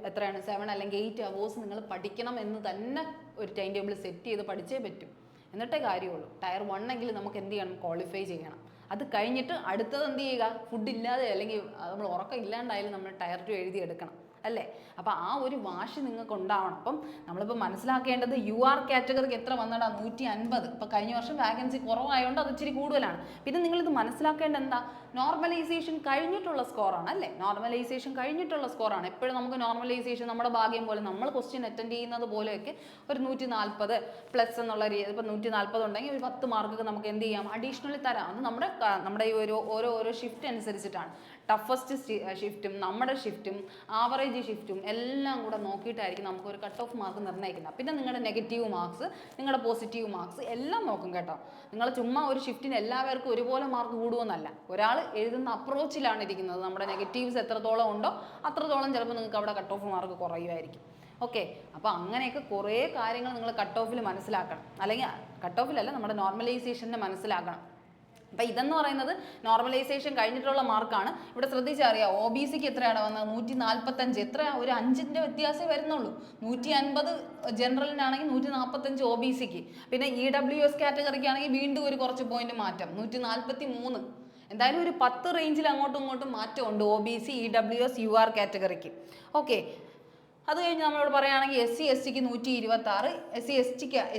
Speaker 1: എത്രയാണ് 7 അല്ലെങ്കിൽ 8 hours നിങ്ങൾ പഠിക്കണം എന്ന് തന്നെ ഒരു ടൈം ടേബിൾ സെറ്റ് ചെയ്ത് പഠിച്ചേ പറ്റും. എന്നിട്ടേ കാര്യമുള്ളൂ. ടയർ 1 എങ്കിലും നമുക്ക് എന്ത് ചെയ്യണം? ക്വാളിഫൈ ചെയ്യണം. അത് കഴിഞ്ഞിട്ട് അടുത്തത് എന്ത് ചെയ്യുക? ഫുഡ് ഇല്ലാതെ അല്ലെങ്കിൽ നമ്മൾ ഉറക്കം ഇല്ലാണ്ടായാലും നമ്മൾ ടയർ 2 എഴുതിയെടുക്കണം. അല്ലേ? അപ്പം ആ ഒരു വാശി നിങ്ങൾക്ക് ഉണ്ടാവണം. അപ്പം നമ്മളിപ്പോൾ മനസ്സിലാക്കേണ്ടത് UR കാറ്റഗറിക്ക് എത്ര വന്നടാ, 150. ഇപ്പം കഴിഞ്ഞ വർഷം വാക്കൻസി കുറവായതുകൊണ്ട് അത് ഇച്ചിരി കൂടുതലാണ്. പിന്നെ നിങ്ങളിത് മനസ്സിലാക്കേണ്ടത് എന്താ, നോർമലൈസേഷൻ കഴിഞ്ഞിട്ടുള്ള സ്കോറാണ് അല്ലേ? നോർമലൈസേഷൻ കഴിഞ്ഞിട്ടുള്ള സ്കോറാണ്. എപ്പോഴും നമുക്ക് നോർമലൈസേഷൻ നമ്മുടെ ഭാഗ്യം പോലെ നമ്മൾ ക്വസ്റ്റ്യൻ അറ്റൻഡ് ചെയ്യുന്നത് പോലെയൊക്കെ ഒരു 140 പ്ലസ് എന്നുള്ള രീതി, ഇപ്പം 140 ഉണ്ടെങ്കിൽ ഒരു 10 മാർക്കൊക്കെ നമുക്ക് എന്ത് ചെയ്യാം, അഡീഷണലി തരാം. അത് നമ്മുടെ ഈ ഓരോ ഷിഫ്റ്റ് അനുസരിച്ചിട്ടാണ്. ടഫസ്റ്റ് ഷിഫ്റ്റും നമ്മുടെ ഷിഫ്റ്റും ആവറേജ് ഷിഫ്റ്റും എല്ലാം കൂടെ നോക്കിയിട്ടായിരിക്കും നമുക്ക് ഒരു കട്ട് ഓഫ് മാർക്ക് നിർണ്ണയിക്കുന്നത്. പിന്നെ നിങ്ങളുടെ നെഗറ്റീവ് മാർക്സ്, നിങ്ങളുടെ പോസിറ്റീവ് മാർക്സ് എല്ലാം നോക്കും കേട്ടോ. നിങ്ങൾ ചുമ്മാ ഒരു ഷിഫ്റ്റിന് എല്ലാവർക്കും ഒരുപോലെ മാർക്ക് കൂടുമെന്നല്ല, ഒരാൾ എഴുതുന്ന അപ്രോച്ചിലാണ് ഇരിക്കുന്നത്. നമ്മുടെ നെഗറ്റീവ്സ് എത്രത്തോളം ഉണ്ടോ അത്രത്തോളം ചിലപ്പോൾ നിങ്ങൾക്ക് അവിടെ കട്ട് ഓഫ് മാർക്ക് കുറയുമായിരിക്കും. ഓക്കെ, അപ്പോൾ അങ്ങനെയൊക്കെ കുറേ കാര്യങ്ങൾ നിങ്ങൾ കട്ട് ഓഫിൽ മനസ്സിലാക്കണം. അല്ലെങ്കിൽ കട്ട് ഓഫിലല്ല, നമ്മുടെ നോർമലൈസേഷനെ മനസ്സിലാക്കണം. അപ്പം ഇതെന്ന് പറയുന്നത് നോർമലൈസേഷൻ കഴിഞ്ഞിട്ടുള്ള മാർക്കാണ്. ഇവിടെ ശ്രദ്ധിച്ചറിയാം, OBCക്ക് എത്രയാണ് വന്നത്, 145. എത്ര, ഒരു 5ന്റെ വ്യത്യാസമേ വരുന്നുള്ളൂ. 150 ജനറലിനാണെങ്കിൽ 145 OBCക്ക്. പിന്നെ EWS കാറ്റഗറിക്ക് ആണെങ്കിൽ വീണ്ടും ഒരു കുറച്ച് പോയിന്റ് മാറ്റം, 143. എന്തായാലും ഒരു 10 റേഞ്ചിൽ അങ്ങോട്ടും ഇങ്ങോട്ടും മാറ്റമുണ്ട് OBC, EWS, UR കാറ്റഗറിക്ക്. ഓക്കെ, അത് കഴിഞ്ഞ് നമ്മളോട് പറയുകയാണെങ്കിൽ SC STക്ക് 126,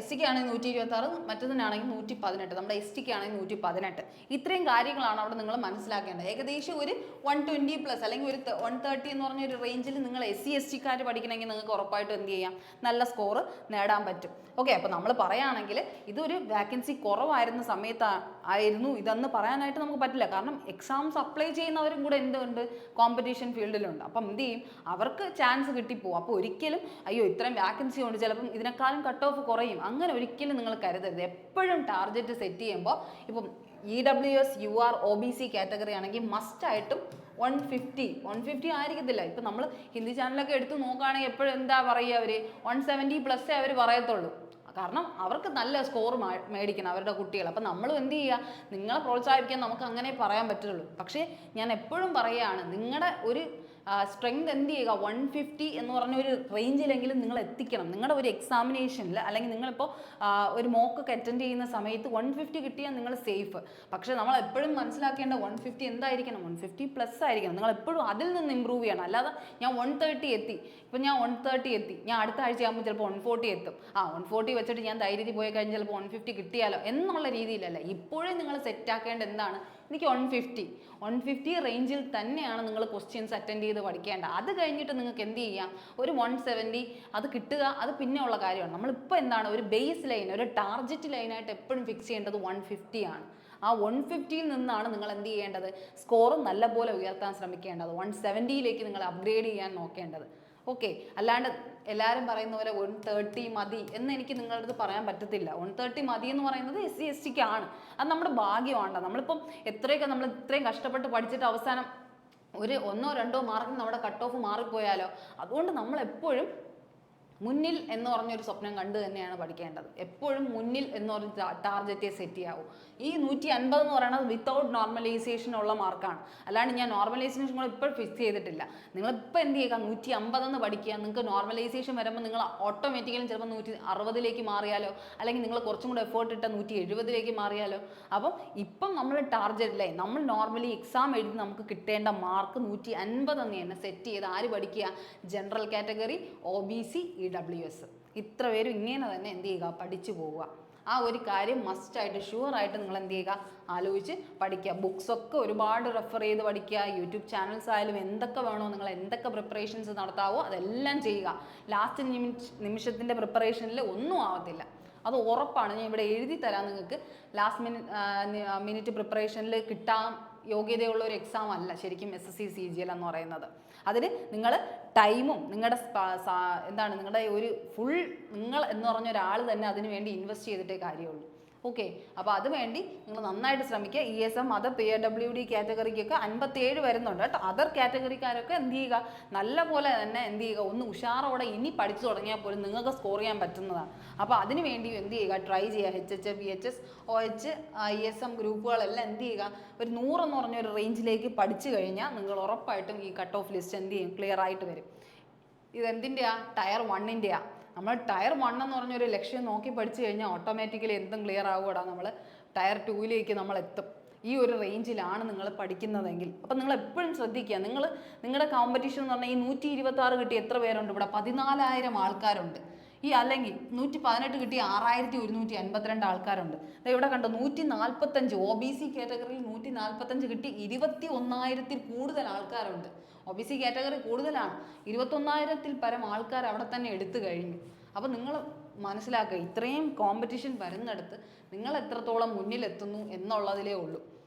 Speaker 1: SC ആണെങ്കിൽ 126, മറ്റതിനാണെങ്കിൽ 118, നമ്മുടെ STക്ക് ആണെങ്കിൽ 118. ഇത്രയും കാര്യങ്ങളാണ് അവിടെ നിങ്ങൾ മനസ്സിലാക്കേണ്ടത്. ഏകദേശം ഒരു 120 പ്ലസ് അല്ലെങ്കിൽ ഒരു 130 എന്ന് പറഞ്ഞൊരു റേഞ്ചിൽ നിങ്ങൾ SC STക്കാർ പഠിക്കണമെങ്കിൽ നിങ്ങൾക്ക് ഉറപ്പായിട്ടും എന്ത് ചെയ്യാം, നല്ല സ്കോർ നേടാൻ പറ്റും. ഓക്കെ, അപ്പോൾ നമ്മൾ പറയുകയാണെങ്കിൽ ഇതൊരു വാക്കൻസി കുറവായിരുന്ന സമയത്തായിരുന്നു ഇതെന്ന് പറയാനായിട്ട് നമുക്ക് പറ്റില്ല. കാരണം എക്സാംസ് അപ്ലൈ ചെയ്യുന്നവരും കൂടെ എന്തുണ്ട്, കോമ്പറ്റീഷൻ ഫീൽഡിലുണ്ട്. അപ്പം എന്ത് ചെയ്യും, അവർക്ക് ചാൻസ് കിട്ടിപ്പോവും. അപ്പോൾ ഒരിക്കലും അയ്യോ ഇത്രയും വാക്കൻസി ഉണ്ട് ചിലപ്പം ഇതിനേക്കാളും കട്ട് ഓഫ് കുറയും, അങ്ങനെ ഒരിക്കലും നിങ്ങൾ കരുതരുത്. എപ്പോഴും ടാർഗറ്റ് സെറ്റ് ചെയ്യുമ്പോൾ ഇപ്പം EWS, UR, OBC കാറ്റഗറി ആണെങ്കിൽ മസ്റ്റായിട്ടും 150 ആയിരിക്കത്തില്ല. ഇപ്പം നമ്മൾ ഹിന്ദി ചാനലൊക്കെ എടുത്ത് നോക്കുകയാണെങ്കിൽ എപ്പോഴും എന്താ പറയുക, അവർ 170 പ്ലസ്സേ അവർ പറയത്തുള്ളൂ. കാരണം അവർക്ക് നല്ല സ്കോർ മേടിക്കണം അവരുടെ കുട്ടികൾ. അപ്പം നമ്മളും എന്ത് ചെയ്യുക, നിങ്ങളെ പ്രോത്സാഹിപ്പിക്കാൻ നമുക്ക് അങ്ങനെ പറയാൻ പറ്റുള്ളൂ. പക്ഷേ ഞാൻ എപ്പോഴും പറയുകയാണ്, നിങ്ങളുടെ ഒരു സ്ട്രെങ്ത് എന്ത് ചെയ്യുക, 150 എന്ന് പറഞ്ഞ ഒരു റേഞ്ചിലെങ്കിലും നിങ്ങൾ എത്തിക്കണം. നിങ്ങളുടെ ഒരു എക്സാമിനേഷനിൽ അല്ലെങ്കിൽ നിങ്ങളിപ്പോൾ ഒരു മോക്കൊക്കെ അറ്റൻഡ് ചെയ്യുന്ന സമയത്ത് 150 കിട്ടിയാൽ നിങ്ങൾ സേഫ്. പക്ഷേ നമ്മൾ എപ്പോഴും മനസ്സിലാക്കേണ്ട 150 എന്തായിരിക്കണം, 150 പ്ലസ് ആയിരിക്കണം. നിങ്ങൾ എപ്പോഴും അതിൽ നിന്ന് ഇമ്പ്രൂവ് ചെയ്യണം. അല്ലാതെ ഞാൻ 130 എത്തി, ഇപ്പം ഞാൻ 130 എത്തി, ഞാൻ അടുത്ത ആഴ്ച ആകുമ്പോൾ ചിലപ്പോൾ 140 എത്തും, 140 വെച്ചിട്ട് ഞാൻ ധൈര്യത്തിൽ പോയി കഴിഞ്ഞാൽ ചിലപ്പോൾ 150 കിട്ടിയാലോ എന്നുള്ള രീതിയിലല്ല. ഇപ്പോഴും നിങ്ങൾ സെറ്റാക്കേണ്ട എന്താണ്, എനിക്ക് 150 റേഞ്ചിൽ തന്നെയാണ് നിങ്ങൾ ക്വസ്റ്റ്യൻസ് അറ്റൻഡ് ചെയ്ത് പഠിക്കേണ്ട. അത് കഴിഞ്ഞിട്ട് നിങ്ങൾക്ക് എന്ത് ചെയ്യാം, ഒരു 170 അത് കിട്ടുക, അത് പിന്നെ ഉള്ള കാര്യമാണ്. നമ്മളിപ്പോൾ എന്താണ്, ഒരു ബേസ് ലൈൻ, ഒരു ടാർഗറ്റ് ലൈനായിട്ട് എപ്പോഴും ഫിക്സ് ചെയ്യേണ്ടത് 150 ആണ്. ആ 150യിൽ നിന്നാണ് നിങ്ങൾ എന്ത് ചെയ്യേണ്ടത്, സ്കോർ നല്ലപോലെ ഉയർത്താൻ ശ്രമിക്കേണ്ടത്. 170യിലേക്ക് നിങ്ങൾ അപ്ഗ്രേഡ് ചെയ്യാൻ നോക്കേണ്ടത്. ഓക്കെ, അല്ലാണ്ട് എല്ലാവരും പറയുന്ന പോലെ 130 മതി എന്ന് എനിക്ക് നിങ്ങളുടെ അടുത്ത് പറയാൻ പറ്റത്തില്ല. 130 മതി എന്ന് പറയുന്നത് SC STക്ക് ആണ്. അത് നമ്മുടെ ഭാഗ്യമാണ്. നമ്മളിപ്പം എത്രയൊക്കെ നമ്മൾ ഇത്രയും കഷ്ടപ്പെട്ട് പഠിച്ചിട്ട് അവസാനം ഒരു 1-2 മാർക്കിന് നമ്മുടെ കട്ട് ഓഫ് മാറിപ്പോയാലോ. അതുകൊണ്ട് നമ്മൾ എപ്പോഴും മുന്നിൽ എന്ന് പറഞ്ഞൊരു സ്വപ്നം കണ്ടു തന്നെയാണ് പഠിക്കേണ്ടത്. എപ്പോഴും മുന്നിൽ എന്ന് പറഞ്ഞ ടാർഗറ്റ് സെറ്റ് ചെയ്യാവൂ. ഈ 150 എന്ന് പറയുന്നത് വിത്തൗട്ട് നോർമലൈസേഷൻ ഉള്ള മാർക്കാണ്. അല്ലാണ്ട് ഞാൻ നോർമലൈസേഷൻ കൂടെ ഇപ്പോൾ ഫിക്സ് ചെയ്തിട്ടില്ല. നിങ്ങളിപ്പോൾ എന്ത് ചെയ്യുക, 150 എന്ന് പഠിക്കുക. നിങ്ങൾക്ക് നോർമലൈസേഷൻ വരുമ്പോൾ നിങ്ങൾ ഓട്ടോമാറ്റിക്കലും ചിലപ്പോൾ 160ലേക്ക് മാറിയാലോ, അല്ലെങ്കിൽ നിങ്ങൾ കുറച്ചും കൂടെ എഫേർട്ട് ഇട്ട 170ലേക്ക് മാറിയാലോ. അപ്പം ഇപ്പം നമ്മൾ ടാർഗറ്റ് ലൈൻ, നമ്മൾ നോർമലി എക്സാം എഴുതി നമുക്ക് കിട്ടേണ്ട മാർക്ക് 150 എന്ന് തന്നെ സെറ്റ് ചെയ്ത് ആര് പഠിക്കുക, ജനറൽ കാറ്റഗറി, OBC, EWS ഇത്ര പേരും ഇങ്ങനെ തന്നെ എന്ത് ചെയ്യുക, പഠിച്ചു പോവുക. ആ ഒരു കാര്യം മസ്റ്റായിട്ട് ഷുവറായിട്ട് നിങ്ങൾ എന്ത് ചെയ്യുക, ആലോചിച്ച് പഠിക്കുക. ബുക്സൊക്കെ ഒരുപാട് റെഫർ ചെയ്ത് പഠിക്കുക. യൂട്യൂബ് ചാനൽസ് ആയാലും എന്തൊക്കെ വേണോ, നിങ്ങൾ എന്തൊക്കെ പ്രിപ്പറേഷൻസ് നടത്താവോ അതെല്ലാം ചെയ്യുക. ലാസ്റ്റ് നിമിഷത്തിൻ്റെ പ്രിപ്പറേഷനിൽ ഒന്നും ആവത്തില്ല, അത് ഉറപ്പാണ്. ഞാൻ ഇവിടെ എഴുതി തരാം നിങ്ങൾക്ക്. ലാസ്റ്റ് മിനിറ്റ് പ്രിപ്പറേഷനിൽ കിട്ടാൻ യോഗ്യതയുള്ള ഒരു എക്സാം അല്ല ശരിക്കും SSC CGL എന്ന് പറയുന്നത്. അതിന് നിങ്ങൾ ടൈമും നിങ്ങളുടെ എന്താണ് നിങ്ങളുടെ ഒരു ഫുൾ നിങ്ങൾ എന്ന് പറഞ്ഞ ഒരാൾ തന്നെ അതിന് വേണ്ടി ഇൻവെസ്റ്റ് ചെയ്തിട്ടേ കാര്യമുള്ളൂ. ഓക്കെ, അപ്പോൾ അത് വേണ്ടി നിങ്ങൾ നന്നായിട്ട് ശ്രമിക്കുക. ESM അതർ PWD കാറ്റഗറിക്കൊക്കെ 57 വരുന്നുണ്ട് കേട്ടോ. അതർ കാറ്റഗറിക്കാരൊക്കെ എന്ത് ചെയ്യുക, നല്ല പോലെ തന്നെ എന്ത് ചെയ്യുക, ഒന്ന് ഉഷാറോടെ ഇനി പഠിച്ചു തുടങ്ങിയാൽ പോലും നിങ്ങൾക്ക് സ്കോർ ചെയ്യാൻ പറ്റുന്നതാണ്. അപ്പോൾ അതിന് വേണ്ടി എന്ത് ചെയ്യുക, ട്രൈ ചെയ്യുക. HH, VHS, OH, ESM ഗ്രൂപ്പുകളെല്ലാം എന്ത് ചെയ്യുക, ഒരു 100 എന്ന് പറഞ്ഞൊരു റേഞ്ചിലേക്ക് പഠിച്ചു കഴിഞ്ഞാൽ നിങ്ങൾ ഉറപ്പായിട്ടും ഈ കട്ട് ഓഫ് ലിസ്റ്റ് എന്ത് ചെയ്യും, ക്ലിയർ ആയിട്ട് വരും. ഇതെന്തിൻ്റെയാ, ടയർ 1-ൻ്റെയാ. നമ്മൾ ടയർ 1 എന്ന് പറഞ്ഞൊരു ലക്ഷ്യം നോക്കി പഠിച്ചു കഴിഞ്ഞാൽ ഓട്ടോമാറ്റിക്കലി എന്തും ക്ലിയർ ആവുകടാ. നമ്മൾ ടയർ 2ലേക്ക് നമ്മൾ എത്തും. ഈ ഒരു റേഞ്ചിലാണ് നിങ്ങൾ പഠിക്കുന്നതെങ്കിൽ. അപ്പം നിങ്ങൾ എപ്പോഴും ശ്രദ്ധിക്കുക, നിങ്ങളുടെ കോമ്പറ്റീഷൻ എന്ന് പറഞ്ഞാൽ ഈ 126 കിട്ടി എത്ര പേരുണ്ട് ഇവിടെ? 14,000 ആൾക്കാരുണ്ട്. ഈ അല്ലെങ്കിൽ 118 കിട്ടിയ 6,152 ആൾക്കാരുണ്ട്. ഇവിടെ കണ്ടോ 145 OBC കാറ്റഗറിയിൽ 145 കിട്ടി 21,000-ൽ കൂടുതൽ ആൾക്കാരുണ്ട്. OBC കാറ്റഗറി കൂടുതലാണ്, 21,000-ൽ പരം ആൾക്കാർ അവിടെ തന്നെ എടുത്തു കഴിഞ്ഞു. അപ്പം നിങ്ങൾ മനസ്സിലാക്കുക, ഇത്രയും കോമ്പറ്റീഷൻ വരുന്നിടത്ത് നിങ്ങൾ എത്രത്തോളം മുന്നിലെത്തുന്നു എന്നുള്ളതിലേ ഉള്ളൂ.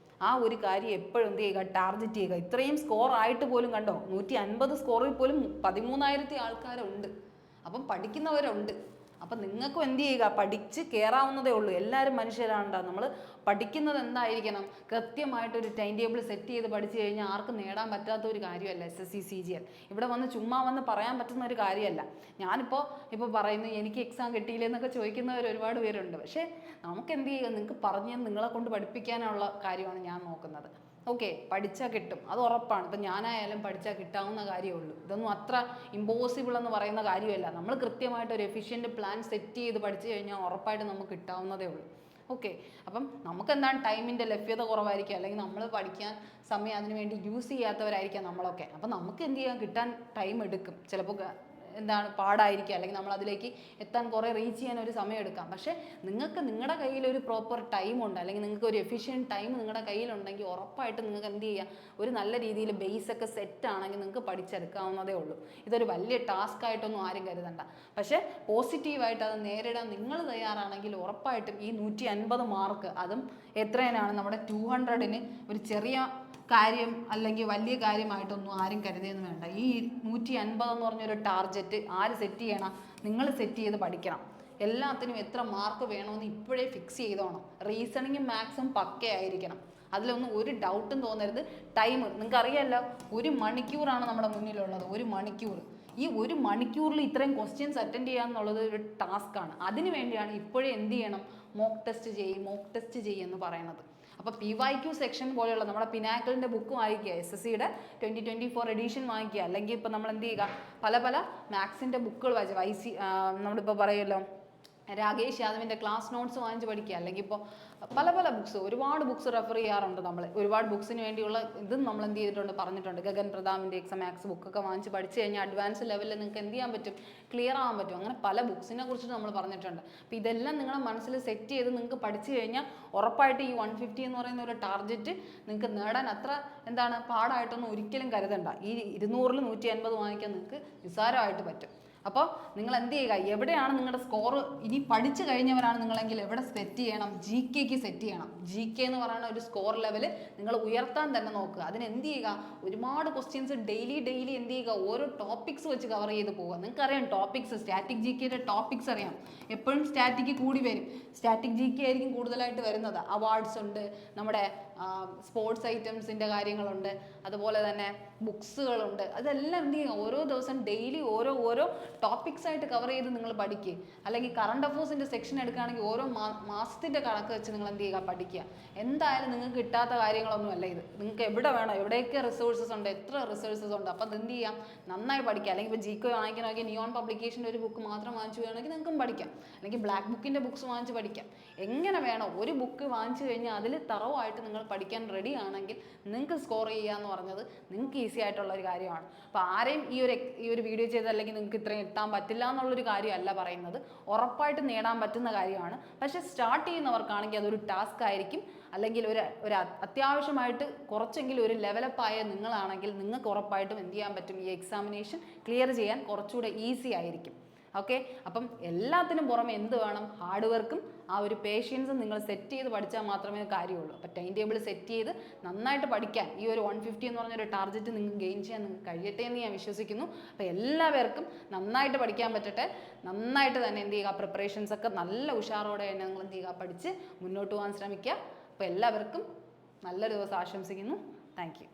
Speaker 1: ആ ഒരു കാര്യം എപ്പോഴും എന്ത് ചെയ്യുക, ടാർഗറ്റ് ചെയ്യുക. ഇത്രയും സ്കോർ ആയിട്ട് പോലും കണ്ടോ 150 സ്കോറിൽ പോലും 13,000 ആൾക്കാരുണ്ട്. അപ്പം പഠിക്കുന്നവരുണ്ട്. അപ്പം നിങ്ങൾക്കും എന്ത് ചെയ്യുക, പഠിച്ച് കയറാവുന്നതേ ഉള്ളൂ. എല്ലാവരും മനുഷ്യരാണ്. നമ്മൾ പഠിക്കുന്നത് എന്തായിരിക്കണം, കൃത്യമായിട്ടൊരു ടൈം ടേബിൾ സെറ്റ് ചെയ്ത് പഠിച്ചു കഴിഞ്ഞാൽ ആർക്കും നേടാൻ പറ്റാത്ത ഒരു കാര്യമല്ല SSC CGL. ഇവിടെ ചുമ്മാ വന്ന് പറയാൻ പറ്റുന്ന ഒരു കാര്യമല്ല. ഞാനിപ്പോൾ പറയുന്നു എനിക്ക് എക്സാം കിട്ടിയില്ലെന്നൊക്കെ ചോദിക്കുന്നവർ ഒരുപാട് പേരുണ്ട്. പക്ഷേ നമുക്ക് എന്ത് ചെയ്യുക, നിങ്ങൾക്ക് പറഞ്ഞ് നിങ്ങളെ കൊണ്ട് പഠിപ്പിക്കാനുള്ള കാര്യമാണ് ഞാൻ നോക്കുന്നത്. ഓക്കെ, പഠിച്ചാൽ കിട്ടും, അത് ഉറപ്പാണ്. ഇപ്പം ഞാനായാലും പഠിച്ചാൽ കിട്ടാവുന്ന കാര്യമേ ഉള്ളൂ. ഇതൊന്നും അത്ര ഇമ്പോസിബിൾ എന്ന് പറയുന്ന കാര്യമല്ല. നമ്മൾ കൃത്യമായിട്ട് ഒരു എഫിഷ്യൻറ്റ് പ്ലാൻ സെറ്റ് ചെയ്ത് പഠിച്ചു കഴിഞ്ഞാൽ ഉറപ്പായിട്ട് നമുക്ക് കിട്ടാവുന്നതേ ഉള്ളൂ. ഓക്കെ, അപ്പം നമുക്കെന്താണ് ടൈമിൻ്റെ ലഭ്യത കുറവായിരിക്കും, അല്ലെങ്കിൽ നമ്മൾ പഠിക്കാൻ സമയം അതിന് വേണ്ടി യൂസ് ചെയ്യാത്തവരായിരിക്കാം നമ്മളൊക്കെ. അപ്പം നമുക്ക് എന്ത് ചെയ്യാൻ, കിട്ടാൻ ടൈം എടുക്കും. ചിലപ്പോൾ പാടായിരിക്കുക, അല്ലെങ്കിൽ നമ്മൾ അതിലേക്ക് എത്താൻ കുറേ റീച്ച് ചെയ്യാൻ ഒരു സമയം എടുക്കാം. പക്ഷേ നിങ്ങൾക്ക് നിങ്ങളുടെ കയ്യിൽ ഒരു പ്രോപ്പർ ടൈം ഉണ്ട്, അല്ലെങ്കിൽ നിങ്ങൾക്ക് ഒരു എഫിഷ്യൻറ്റ് ടൈം നിങ്ങളുടെ കയ്യിലുണ്ടെങ്കിൽ ഉറപ്പായിട്ട് നിങ്ങൾക്ക് എന്ത് ചെയ്യുക, ഒരു നല്ല രീതിയിൽ ബേസൊക്കെ സെറ്റ് ആണെങ്കിൽ നിങ്ങൾക്ക് പഠിച്ചെടുക്കാവുന്നതേ ഉള്ളൂ. ഇതൊരു വലിയ ടാസ്ക് ആയിട്ടൊന്നും ആരും കരുതണ്ട. പക്ഷേ പോസിറ്റീവായിട്ട് അത് നേരിടാൻ നിങ്ങൾ തയ്യാറാണെങ്കിൽ ഉറപ്പായിട്ടും ഈ 150 മാർക്ക്, അതും എത്രയാണ് നമ്മുടെ 200-ന് ഒരു ചെറിയ കാര്യം അല്ലെങ്കിൽ വലിയ കാര്യമായിട്ടൊന്നും ആരും കരുതിയെന്ന് വേണ്ട. ഈ 150 എന്ന് പറഞ്ഞൊരു ടാർഗറ്റ് ആര് സെറ്റ് ചെയ്യണം, നിങ്ങൾ സെറ്റ് ചെയ്ത് പഠിക്കണം. എല്ലാത്തിനും എത്ര മാർക്ക് വേണമെന്ന് ഇപ്പോഴേ ഫിക്സ് ചെയ്തോണം. റീസണിങ്ങും മാത്സും പക്കയായിരിക്കണം, അതിലൊന്നും ഒരു ഡൗട്ടും തോന്നരുത്. ടൈം നിങ്ങൾക്കറിയാമല്ലോ, 1 മണിക്കൂറാണ് നമ്മുടെ മുന്നിലുള്ളത്. 1 മണിക്കൂർ. ഈ 1 മണിക്കൂറിൽ ഇത്രയും ക്വസ്റ്റ്യൻസ് അറ്റൻഡ് ചെയ്യുക എന്നുള്ളത് ഒരു ടാസ്ക്കാണ്. അതിന് വേണ്ടിയാണ് ഇപ്പോഴേ എന്ത് ചെയ്യണം, മോക്ക് ടെസ്റ്റ് ചെയ്യുമെന്ന് പറയുന്നത്. അപ്പോൾ PYQ സെക്ഷൻ പോലെയുള്ള നമ്മുടെ പിനാക്കിളിൻ്റെ ബുക്ക് വാങ്ങിക്കുക, SSCയുടെ 2024 എഡിഷൻ വാങ്ങിക്കുക. അല്ലെങ്കിൽ ഇപ്പോൾ നമ്മൾ എന്ത് ചെയ്യുക, പല മാത്സിൻ്റെ ബുക്കുകൾ വായിച്ച് നമ്മളിപ്പോൾ പറയുമല്ലോ രാകേഷ് യാദവിൻ്റെ ക്ലാസ് നോട്ട്സ് വാങ്ങിച്ച് പഠിക്കുക. അല്ലെങ്കിൽ ഇപ്പോൾ പല ബുക്സ്, ഒരുപാട് ബുക്സ് റെഫർ ചെയ്യാറുണ്ട് നമ്മൾ. ഒരുപാട് ബുക്സിന് വേണ്ടിയുള്ള ഇതും നമ്മൾ എന്ത് ചെയ്തിട്ടുണ്ട്, പറഞ്ഞിട്ടുണ്ട്. ഗഗൻ പ്രതാപിൻ്റെ എക്സാം മാത്സ് ബുക്കൊക്കെ വാങ്ങിച്ച് പഠിച്ചു കഴിഞ്ഞാൽ അഡ്വാൻസ് ലെവലിൽ നിങ്ങൾക്ക് എന്ത് ചെയ്യാൻ പറ്റും, ക്ലിയർ ആവാൻ പറ്റും. അങ്ങനെ പല ബുക്സിനെ കുറിച്ച് നമ്മൾ പറഞ്ഞിട്ടുണ്ട്. അപ്പോൾ ഇതെല്ലാം നിങ്ങളുടെ മനസ്സിൽ സെറ്റ് ചെയ്ത് നിങ്ങൾക്ക് പഠിച്ചു കഴിഞ്ഞാൽ ഉറപ്പായിട്ട് ഈ 150 എന്ന് പറയുന്ന ഒരു ടാർഗറ്റ് നിങ്ങൾക്ക് നേടാൻ അത്ര പാടായിട്ടൊന്നും ഒരിക്കലും കരുതണ്ട. ഈ 200-ൽ 150 വാങ്ങിക്കാൻ നിങ്ങൾക്ക് നിസ്സാരമായിട്ട് പറ്റും. അപ്പോൾ നിങ്ങൾ എന്ത് ചെയ്യുക, എവിടെയാണ് നിങ്ങളുടെ സ്കോർ, ഇനി പഠിച്ചു കഴിഞ്ഞവരാണ് നിങ്ങളെങ്കിൽ എവിടെ സെറ്റ് ചെയ്യണം, GK സെറ്റ് ചെയ്യണം. GK എന്ന് പറയുന്ന ഒരു സ്കോർ ലെവൽ നിങ്ങൾ ഉയർത്താൻ തന്നെ നോക്കുക. അതിന് എന്ത് ചെയ്യുക, ഒരുപാട് ക്വസ്റ്റ്യൻസ് ഡെയിലി എന്ത് ചെയ്യുക, ഓരോ ടോപ്പിക്സ് വെച്ച് കവർ ചെയ്ത് പോവുക. നിങ്ങൾക്കറിയാം ടോപ്പിക്സ്, സ്റ്റാറ്റിക് GKയുടെ ടോപ്പിക്സ് അറിയാം. എപ്പോഴും സ്റ്റാറ്റിക് കൂടി വരും. സ്റ്റാറ്റിക് GK ആയിരിക്കും കൂടുതലായിട്ട് വരുന്നത്. അവാർഡ്സ് ഉണ്ട്, നമ്മുടെ സ്പോർട്സ് ഐറ്റംസിൻ്റെ കാര്യങ്ങളുണ്ട്, അതുപോലെ തന്നെ ബുക്സുകളുണ്ട്. അതെല്ലാം എന്ത് ചെയ്യുക, ഓരോ ദിവസം ഡെയിലി ഓരോ ടോപ്പിക്സ് ആയിട്ട് കവർ ചെയ്ത് നിങ്ങൾ പഠിക്കുക. അല്ലെങ്കിൽ കറണ്ട് അഫേഴ്സിൻ്റെ സെക്ഷൻ എടുക്കുകയാണെങ്കിൽ ഓരോ മാസത്തിൻ്റെ കണക്ക് വെച്ച് നിങ്ങൾ എന്ത് ചെയ്യുക, പഠിക്കുക. എന്തായാലും നിങ്ങൾക്ക് കിട്ടാത്ത കാര്യങ്ങളൊന്നുമല്ല ഇത്. നിങ്ങൾക്ക് എവിടെ വേണം, എവിടെയൊക്കെ റിസോഴ്സസ് ഉണ്ട്, എത്ര റിസോഴ്സസ് ഉണ്ട്. അപ്പോൾ അത് എന്ത് ചെയ്യാം, നന്നായി പഠിക്കുക. അല്ലെങ്കിൽ ഇപ്പോൾ GK വാങ്ങിക്കണമെങ്കിൽ നിയോൺ പബ്ലിക്കേഷൻ്റെ ഒരു ബുക്ക് മാത്രം വാങ്ങിച്ചു വേണമെങ്കിൽ നിങ്ങൾക്കും പഠിക്കാം. അല്ലെങ്കിൽ ബ്ലാക്ക് ബുക്കിൻ്റെ ബുക്സ് വാങ്ങിച്ച് പഠിക്കാം. എങ്ങനെ വേണോ, ഒരു ബുക്ക് വാങ്ങിച്ചു കഴിഞ്ഞാൽ അതിൽ തറവായിട്ട് നിങ്ങൾ പഠിക്കാൻ റെഡി ആണെങ്കിൽ നിങ്ങൾക്ക് സ്കോർ ചെയ്യുക എന്ന് പറഞ്ഞത് നിങ്ങൾക്ക് ഈസി ആയിട്ടുള്ള ഒരു കാര്യമാണ്. അപ്പോൾ ആരെയും ഈ ഒരു വീഡിയോ ചെയ്ത് അല്ലെങ്കിൽ നിങ്ങൾക്ക് ഇത്രയും എത്താൻ പറ്റില്ല എന്നുള്ളൊരു കാര്യമല്ല പറയുന്നത്. ഉറപ്പായിട്ട് നേടാൻ പറ്റുന്ന കാര്യമാണ്. പക്ഷേ സ്റ്റാർട്ട് ചെയ്യുന്നവർക്കാണെങ്കിൽ അതൊരു ടാസ്ക് ആയിരിക്കും. അല്ലെങ്കിൽ ഒരു അത്യാവശ്യമായിട്ട് കുറച്ചെങ്കിലും ഒരു ലെവലപ്പായ നിങ്ങളാണെങ്കിൽ നിങ്ങൾക്ക് ഉറപ്പായിട്ടും എന്ത് ചെയ്യാൻ പറ്റും, ഈ എക്സാമിനേഷൻ ക്ലിയർ ചെയ്യാൻ കുറച്ചുകൂടെ ഈസി ആയിരിക്കും. ഓക്കെ, അപ്പം എല്ലാത്തിനും പുറമെ എന്ത് വേണം, ഹാർഡ് വർക്കും ആ ഒരു പേഷ്യൻസും നിങ്ങൾ സെറ്റ് ചെയ്ത് പഠിച്ചാൽ മാത്രമേ കാര്യമുള്ളൂ. അപ്പോൾ ടൈം ടേബിൾ സെറ്റ് ചെയ്ത് നന്നായിട്ട് പഠിക്കാൻ ഈ ഒരു 150 എന്ന് പറഞ്ഞൊരു ടാർഗറ്റ് നിങ്ങൾക്ക് ഗെയിൻ ചെയ്യാൻ നിങ്ങൾക്ക് കഴിയട്ടെ എന്ന് ഞാൻ വിശ്വസിക്കുന്നു. അപ്പോൾ എല്ലാവർക്കും നന്നായിട്ട് പഠിക്കാൻ പറ്റട്ടെ. നന്നായിട്ട് തന്നെ എന്ത് ചെയ്യുക, പ്രിപ്പറേഷൻസൊക്കെ നല്ല ഉഷാറോടെ തന്നെ നിങ്ങൾ എന്ത് ചെയ്യുക, പഠിച്ച് മുന്നോട്ട് പോകാൻ ശ്രമിക്കുക. അപ്പോൾ എല്ലാവർക്കും നല്ലൊരു ദിവസം ആശംസിക്കുന്നു. Thank you.